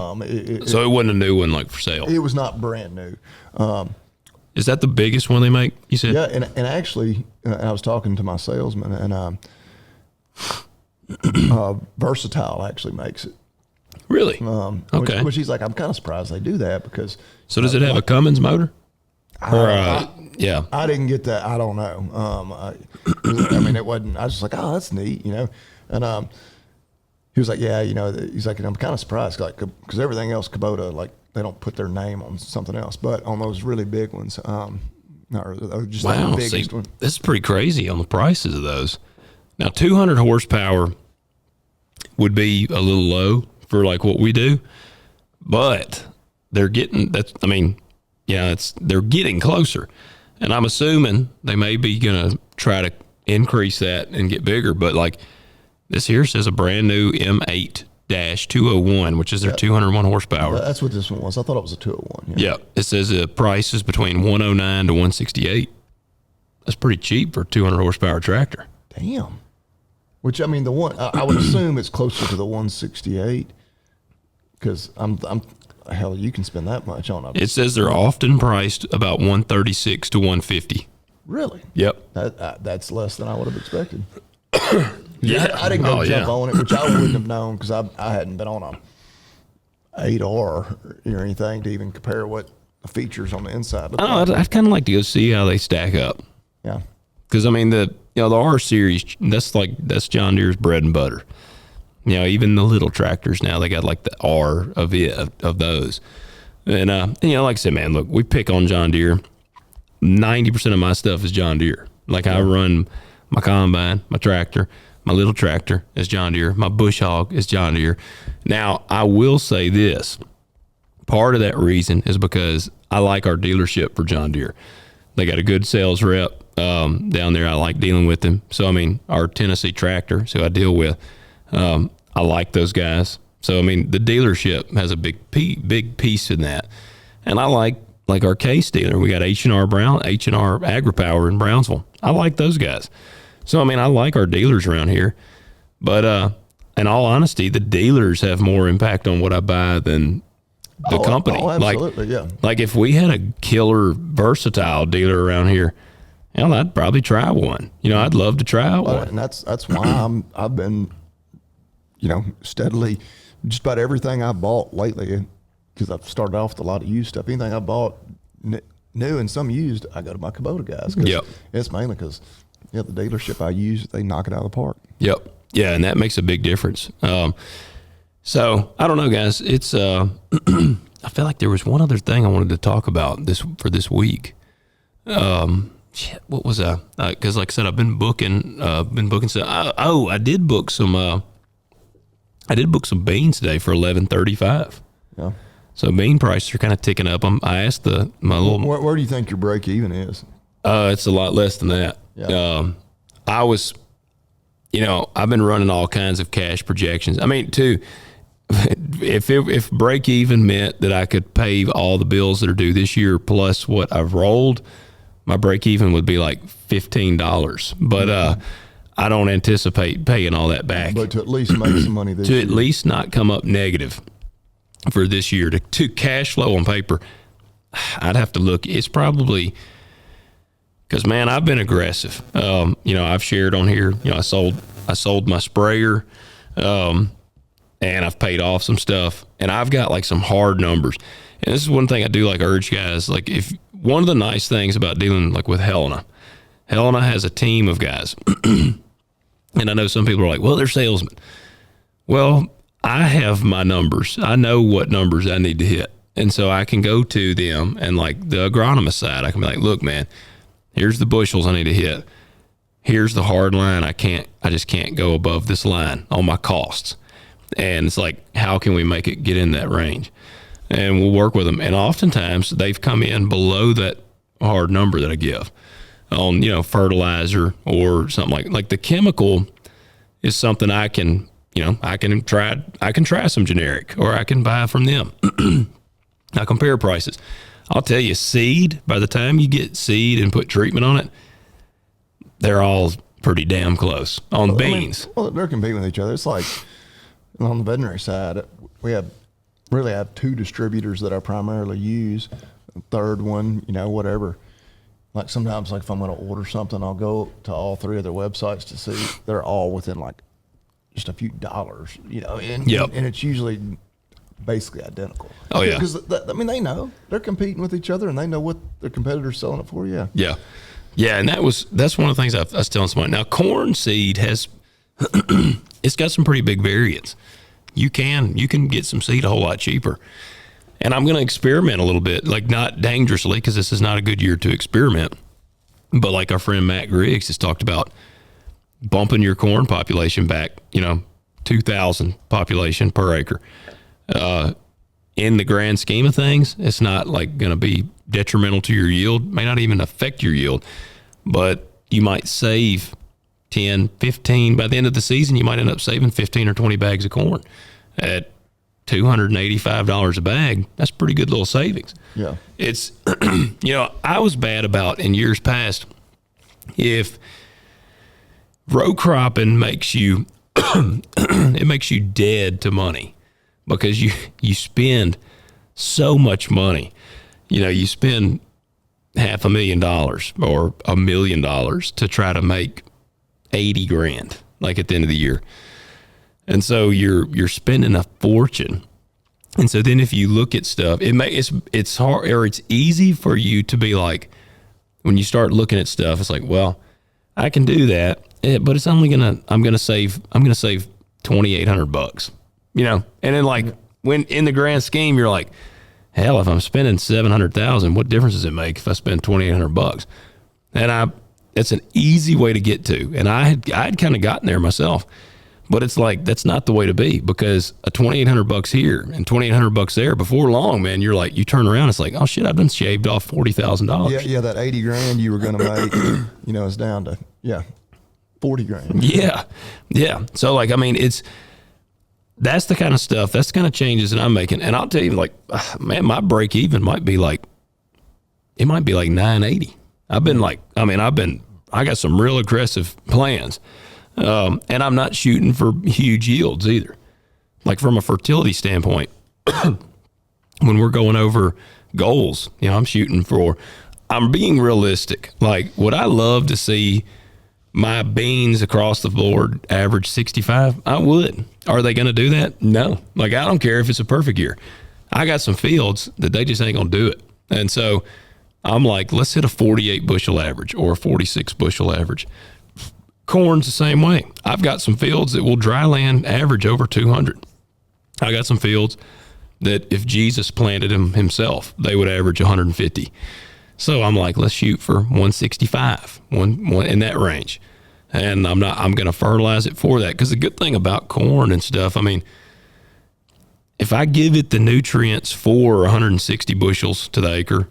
[SPEAKER 2] So it wasn't a new one like for sale.
[SPEAKER 3] It was not brand new.
[SPEAKER 2] Is that the biggest one they make? You said?
[SPEAKER 3] Yeah, and actually, I was talking to my salesman, and Versatile actually makes it.
[SPEAKER 2] Really?
[SPEAKER 3] Okay. Which he's like, I'm kind of surprised they do that because.
[SPEAKER 2] So does it have a Cummins motor?
[SPEAKER 3] Yeah. I didn't get that. I don't know. I mean, it wasn't. I was just like, oh, that's neat, And he was like, yeah, he's like, and I'm kind of surprised, like, because everything else Kubota, like, they don't put their name on something else, but on those really big ones, just
[SPEAKER 2] wow,
[SPEAKER 3] the biggest one.
[SPEAKER 2] This is pretty crazy on the prices of those. Now, 200 horsepower would be a little low for like what we do, but they're getting they're getting closer, and I'm assuming they may be gonna try to increase that and get bigger. But like this here says a brand new M8-201, which is their 201 horsepower.
[SPEAKER 3] That's what this one was. I thought it was a 201.
[SPEAKER 2] Yeah, it says the price is between 109 to 168. That's pretty cheap for a 200 horsepower tractor.
[SPEAKER 3] Damn. Which, I mean, the one I would assume it's closer to the 168 because hell, you can spend that much on it.
[SPEAKER 2] It says they're often priced about 136 to 150.
[SPEAKER 3] Really?
[SPEAKER 2] Yep.
[SPEAKER 3] That's less than I would have expected.
[SPEAKER 2] Yeah.
[SPEAKER 3] I didn't go jump
[SPEAKER 2] yeah.
[SPEAKER 3] on it, which I wouldn't have known because I hadn't been on a 8R or anything to even compare what the features on the inside look like.
[SPEAKER 2] I'd kind of like to go see how they stack up.
[SPEAKER 3] Yeah.
[SPEAKER 2] Because I mean the R series, that's John Deere's bread and butter. Even the little tractors now, they got like the R of those. And like I said, man, look, we pick on John Deere. 90% of my stuff is John Deere. Like I run my combine, my tractor, my little tractor is John Deere. My bush hog is John Deere. Now I will say this. Part of that reason is because I like our dealership for John Deere. They got a good sales rep down there. I like dealing with them. So, I mean, our Tennessee tractor, so I deal with, I like those guys. So, I mean, the dealership has a big piece in that. And I like our case dealer. We got H&R AgriPower in Brownsville. I like those guys. So, I mean, I like our dealers around here. But in all honesty, the dealers have more impact on what I buy than the company.
[SPEAKER 3] Oh, absolutely, yeah.
[SPEAKER 2] Like if we had a killer versatile dealer around here, I'd probably try one. I'd love to try one.
[SPEAKER 3] And that's why I've been, steadily, just about everything I bought lately, because I've started off with a lot of used stuff. Anything I bought new and some used, I go to my Kubota guys.
[SPEAKER 2] Yep. It's
[SPEAKER 3] mainly because the dealership I use, they knock it out of the park.
[SPEAKER 2] Yep. Yeah, and that makes a big difference. So I don't know, guys. It's I feel like there was one other thing I wanted to talk about for this week. What was that? Because like I said, I've been booking some. I did book some. I did book some beans today for $11.35.
[SPEAKER 3] Yeah.
[SPEAKER 2] So bean prices are kind of ticking up. I asked my little.
[SPEAKER 3] Where do you think your break even is?
[SPEAKER 2] It's a lot less than that.
[SPEAKER 3] Yeah.
[SPEAKER 2] I was, I've been running all kinds of cash projections. I mean, if break even meant that I could pay all the bills that are due this year plus what I've rolled, my break even would be like $15. But I don't anticipate paying all that back.
[SPEAKER 3] But to at least make some money this year.
[SPEAKER 2] To at least not come up negative for this year. To cash flow on paper, I'd have to look. It's probably because, man, I've been aggressive. I've shared on here. I sold my sprayer. And I've paid off some stuff, and I've got like some hard numbers. And this is one thing I do like urge guys. Like if one of the nice things about dealing like with Helena has a team of guys. And I know some people are like, well, they're salesmen. Well, I have my numbers. I know what numbers I need to hit. And so I can go to them and like the agronomist side, I can be like, look, man, here's the bushels I need to hit. Here's the hard line. I just can't go above this line on my costs. And it's like, how can we make it get in that range? And we'll work with them. And oftentimes they've come in below that hard number that I give on, fertilizer or something like the chemical is something I can try some generic or I can buy from them. I compare prices. I'll tell you, seed, by the time you get seed and put treatment on it, they're all pretty damn close on beans.
[SPEAKER 3] They're competing with each other. It's like, on the veterinary side, we have two distributors that I primarily use. A third one, whatever. Like sometimes, like if I'm going to order something, I'll go to all three of their websites to see. They're all within like just a few dollars, and it's usually basically identical.
[SPEAKER 2] Oh yeah,
[SPEAKER 3] because they know they're competing with each other and they know what their competitors selling it for. Yeah.
[SPEAKER 2] Yeah, and that's one of the things I was telling someone. Now, corn seed has it's got some pretty big variance. You can get some seed a whole lot cheaper. And I'm going to experiment a little bit, like not dangerously, because this is not a good year to experiment. But like our friend Matt Griggs has talked about bumping your corn population back, 2,000 population per acre. In the grand scheme of things, it's not like going to be detrimental to your yield, may not even affect your yield, but you might save 10, 15. By the end of the season, you might end up saving 15 or 20 bags of corn at $285 a bag. That's pretty good little savings.
[SPEAKER 3] Yeah.
[SPEAKER 2] It's, I was bad about in years past, if row cropping makes you, it makes you dead to money because you spend so much money. You spend $500,000 or $1 million to try to make 80 grand, like at the end of the year. And so you're spending a fortune. And so then if you look at stuff, it's hard, or it's easy for you to be like, when you start looking at stuff, it's like, well, I can do that, but it's only I'm gonna save $2,800, you know. And then like when in the grand scheme, you're like, hell, if I'm spending $700,000, what difference does it make if I spend $2,800? And it's an easy way to get to, and I had kind of gotten there myself. But it's like, that's not the way to be, because a $2,800 here and $2,800 there, before long, man, you're like, you turn around, it's like, oh shit, I've been shaved off $40,000.
[SPEAKER 3] Yeah, that 80 grand you were going to make, you know, is down to 40 grand.
[SPEAKER 2] Yeah. So like, I mean, that's the kind of stuff, that's the kind of changes that I'm making. And I'll tell you, like, man, my break even might be like 980. I got some real aggressive plans. And I'm not shooting for huge yields either. Like from a fertility standpoint, when we're going over goals, you know, I'm being realistic. Like, would I love to see my beans across the board average 65? I would. Are they going to do that? No. Like, I don't care if it's a perfect year. I got some fields that they just ain't going to do it. And so I'm like, let's hit a 48 bushel average or a 46 bushel average. Corn's the same way. I've got some fields that will dry land average over 200. I got some fields that if Jesus planted them himself, they would average 150. So I'm like, let's shoot for 165, one in that range. And I'm going to fertilize it for that. Because the good thing about corn and stuff, I mean, if I give it the nutrients for 160 bushels to the acre,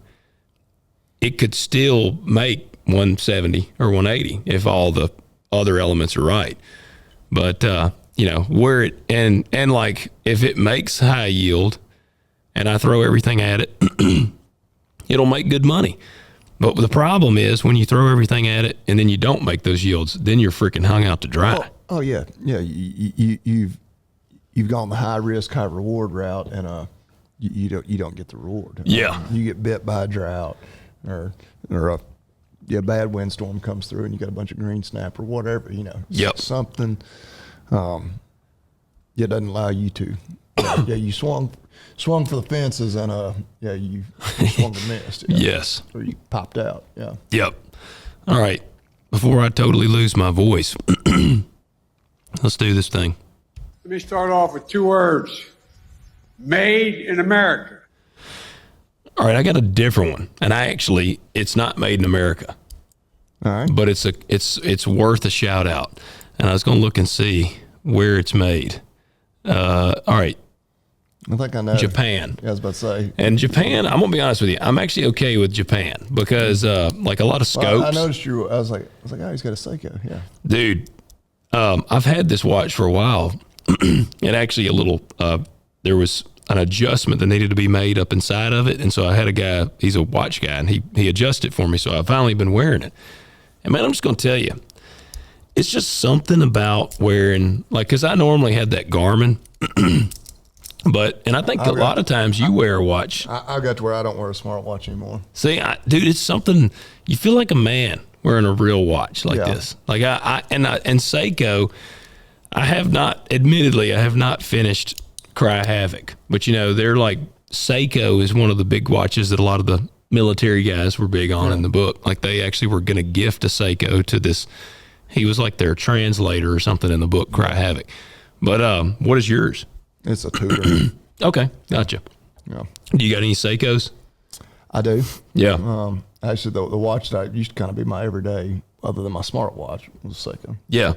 [SPEAKER 2] it could still make 170 or 180 if all the other elements are right. But you know, where it and like, if it makes high yield and I throw everything at it, it'll make good money. But the problem is when you throw everything at it and then you don't make those yields, then you're freaking hung out to dry.
[SPEAKER 3] Oh yeah. You've gone the high risk, high reward route, and you don't get the reward.
[SPEAKER 2] Yeah.
[SPEAKER 3] You get bit by a drought or a bad windstorm comes through and you got a bunch of green snap or whatever, you know.
[SPEAKER 2] Yep.
[SPEAKER 3] Something doesn't allow you to. You swung for the fences and you swung and missed. You know?
[SPEAKER 2] Yes.
[SPEAKER 3] Or you popped out. Yeah.
[SPEAKER 2] Yep. All right. Before I totally lose my voice, let's do this thing.
[SPEAKER 6] Let me start off with two words. Made in America.
[SPEAKER 2] All right, I got a different one, and it's not made in America.
[SPEAKER 3] All right.
[SPEAKER 2] But it's worth a shout out. And I was going to look and see where it's made. All right.
[SPEAKER 3] I think I know.
[SPEAKER 2] Japan.
[SPEAKER 3] Yeah, I was about to say.
[SPEAKER 2] And Japan, I'm going to be honest with you, I'm actually okay with Japan because like a lot of scopes.
[SPEAKER 3] Well, I noticed I was like, oh, he's got a Seiko. Yeah.
[SPEAKER 2] Dude, I've had this watch for a while. And actually there was an adjustment that needed to be made up inside of it. And so I had a guy, he's a watch guy, and he adjusted it for me. So I've finally been wearing it. And man, I'm just going to tell you, it's just something about wearing, like, because I normally had that Garmin, and I think a lot of times you wear a watch.
[SPEAKER 3] I got to where I don't wear a smartwatch anymore.
[SPEAKER 2] See, dude, it's something, you feel like a man wearing a real watch like this. Like and Seiko, I have not finished Cry Havoc, but you know, they're like, Seiko is one of the big watches that a lot of the military guys were big on in the book. Like they actually were going to gift a Seiko to this. He was like their translator or something in the book, Cry Havoc. But what is yours?
[SPEAKER 3] It's a Tudor.
[SPEAKER 2] Okay, gotcha.
[SPEAKER 3] Yeah.
[SPEAKER 2] Do you got any Seikos?
[SPEAKER 3] I do.
[SPEAKER 2] Yeah.
[SPEAKER 3] Actually, the watch that used to kind of be my everyday, other than my smartwatch, was Seiko.
[SPEAKER 2] Yeah.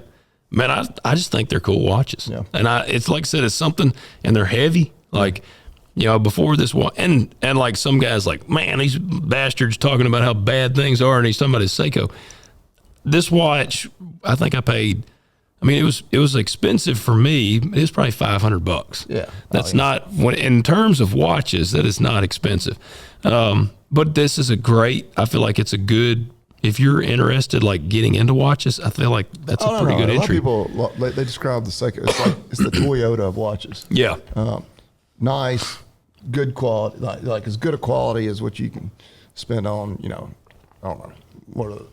[SPEAKER 2] Man, I just think they're cool watches.
[SPEAKER 3] Yeah.
[SPEAKER 2] And it's like I said, it's something, and they're heavy. Like, you know, before this watch, and like some guys like, man, these bastards talking about how bad things are, and he's talking about his Seiko. This watch, I think I paid, I mean, it was expensive for me. It was probably $500.
[SPEAKER 3] Yeah.
[SPEAKER 2] That's not, in terms of watches, that is not expensive. But this is I feel like it's a good, if you're interested, like getting into watches, I feel like that's a pretty good entry.
[SPEAKER 3] A lot of people, they describe the Seiko, it's the Toyota of watches.
[SPEAKER 2] Yeah.
[SPEAKER 3] Nice, good quality, like as good a quality as what you can spend on, you know, I don't know,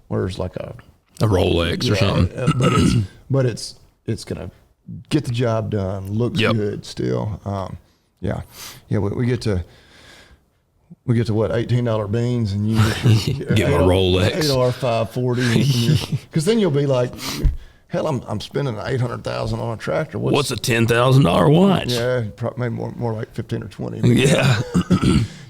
[SPEAKER 3] where's like a
[SPEAKER 2] Rolex or something.
[SPEAKER 3] But it's gonna get the job done. Looks good still. Yeah. We get to what, $18 beans, and you
[SPEAKER 2] give a Rolex,
[SPEAKER 3] $8 540, because then you'll be like, hell, I'm spending $800,000 on a tractor.
[SPEAKER 2] What's a $10,000 watch?
[SPEAKER 3] Yeah, probably more like 15 or 20.
[SPEAKER 2] Yeah.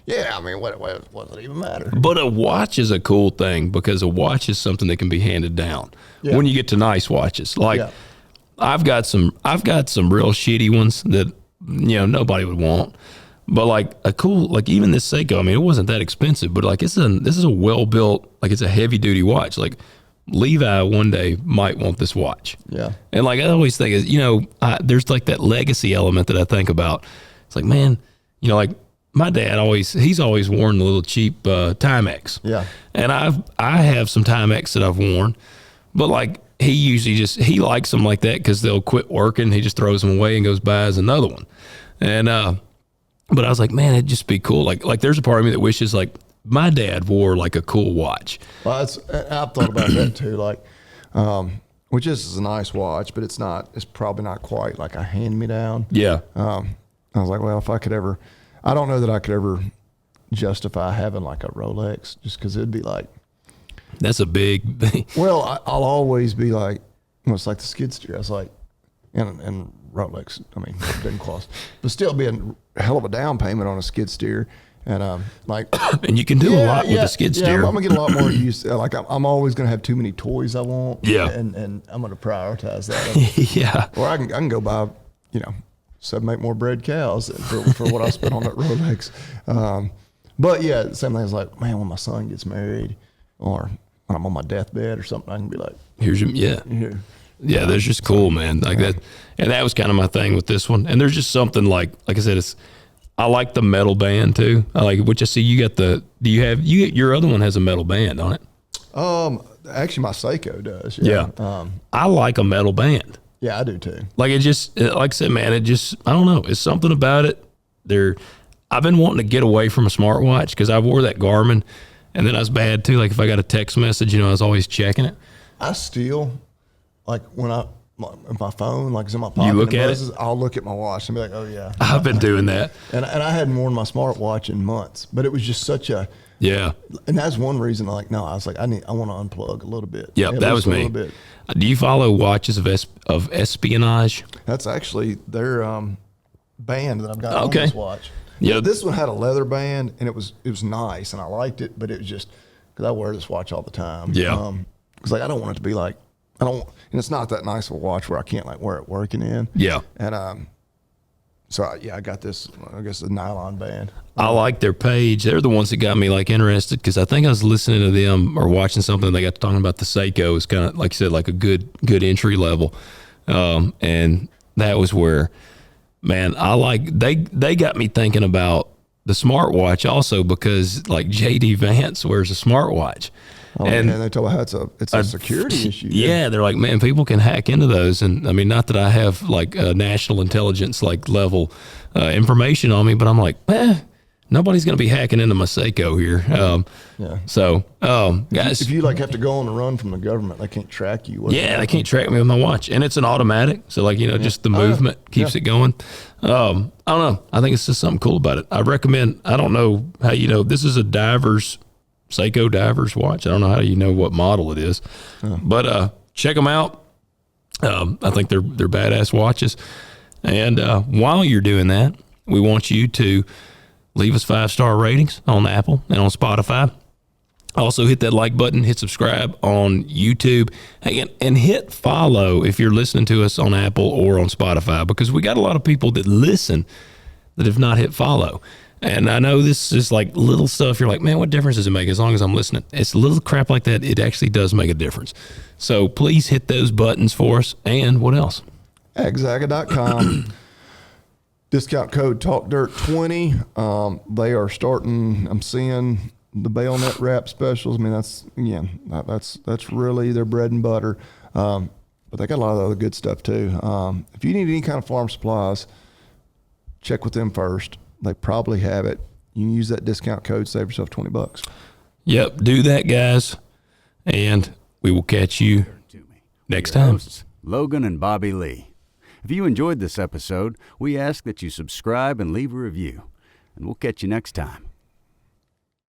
[SPEAKER 3] Yeah, I mean, what does it even matter?
[SPEAKER 2] But a watch is a cool thing because a watch is something that can be handed down when you get to nice watches. Like I've got some real shitty ones that nobody would want. But like a cool, like even this Seiko, I mean, it wasn't that expensive, but like this is a well built, like it's a heavy duty watch. Like Levi one day might want this watch. Yeah. And like I always think is, there's like that legacy element that I think about. It's like, man, like my dad he's always worn the little cheap Timex. Yeah. And I have some Timex that I've worn, but like he usually he likes them like that because they'll quit working. He just throws them away and goes buys another one. And, but I was like, man, it'd just be cool. Like there's a part of me that wishes like my dad wore like a cool watch. Well,
[SPEAKER 3] I've thought about that too. Like, which is a nice watch, but it's probably not quite like a hand-me-down. Yeah. I was like, well, if I could ever, I don't know that I could ever justify having like a Rolex just because it'd be like.
[SPEAKER 2] That's a big thing.
[SPEAKER 3] Well, I'll always be like, it's like the skid steer. I was like, and Rolex, I mean, it didn't cost, but still be a hell of a down payment on a skid steer. And like,
[SPEAKER 2] and you can do a lot with a skid steer.
[SPEAKER 3] I'm gonna get a lot more use. Like I'm always gonna have too many toys I want.
[SPEAKER 2] Yeah.
[SPEAKER 3] And I'm gonna prioritize that.
[SPEAKER 2] Yeah.
[SPEAKER 3] Or I can go buy, 7-8 more bred cows for what I spent on that Rolex. But yeah, same thing is like, man, when my son gets married or when I'm on my deathbed or something, I can be like,
[SPEAKER 2] here's your, yeah, that's just cool, man. Like that. And that was kind of my thing with this one. And there's just something like I said, I like the metal band too. I like, which I see you got your other one has a metal band on it.
[SPEAKER 3] Actually my Seiko does.
[SPEAKER 2] Yeah. I like a metal band.
[SPEAKER 3] Yeah, I do too.
[SPEAKER 2] Like it just, like I said, man, I don't know. It's something about it. I've been wanting to get away from a smartwatch because I wore that Garmin and then I was bad too. Like if I got a text message, I was always checking it.
[SPEAKER 3] I still, like when my phone like is in my pocket,
[SPEAKER 2] you look at it.
[SPEAKER 3] I'll look at my watch and be like, oh yeah.
[SPEAKER 2] I've been doing that,
[SPEAKER 3] and I hadn't worn my smartwatch in months, but it was just such a
[SPEAKER 2] and
[SPEAKER 3] that's one reason. I was like, I want to unplug a little bit.
[SPEAKER 2] Yeah, that was me. Do you follow Watches of Espionage?
[SPEAKER 3] That's actually their band that I've got on this watch. Yeah, this one had a leather band and it was nice and I liked it, but it was just because I wear this watch all the time. Yeah, because like I don't want it to be like. And it's not that nice of a watch where I can't like wear it working in. Yeah. And so I got this, I guess, a nylon band.
[SPEAKER 2] I like their page. They're the ones that got me like interested because I think I was listening to them or watching something. They got to talking about the Seiko. It's kind of like you said, like a good entry level. And that was where, man, they got me thinking about the smartwatch also because like JD Vance wears a smartwatch.
[SPEAKER 3] Oh, and they tell me how it's a security issue.
[SPEAKER 2] Yeah, they're like, man, people can hack into those. And I mean, not that I have like national intelligence like level information on me, but I'm like, nobody's going to be hacking into my Seiko here. So, guys,
[SPEAKER 3] if you like have to go on the run from the government, they can't track you.
[SPEAKER 2] They can't track me with my watch, and it's an automatic. So like just the movement keeps it going. I don't know. I think it's just something cool about it. I recommend. I don't know how this is a Seiko divers watch. I don't know how you know what model it is, but check them out. I think they're badass watches. And while you're doing that, we want you to leave us 5-star ratings on Apple and on Spotify. Also hit that like button, hit subscribe on YouTube, and hit follow if you're listening to us on Apple or on Spotify, because we got a lot of people that listen that have not hit follow. And I know this is like little stuff. You're like, man, what difference does it make as long as I'm listening? It's little crap like that. It actually does make a difference. So please hit those buttons for us. And what else?
[SPEAKER 3] Exaga.com. Discount code TalkDirt20. They are starting. I'm seeing the bayonet wrap specials. I mean, that's really their bread and butter. But they got a lot of other good stuff too. If you need any kind of farm supplies, check with them first. They probably have it. You can use that discount code, save yourself $20.
[SPEAKER 2] Yep, do that, guys. And we will catch you next
[SPEAKER 1] Your
[SPEAKER 2] time.
[SPEAKER 1] hosts, Logan and Bobby Lee. If you enjoyed this episode, we ask that you subscribe and leave a review. And we'll catch you next time.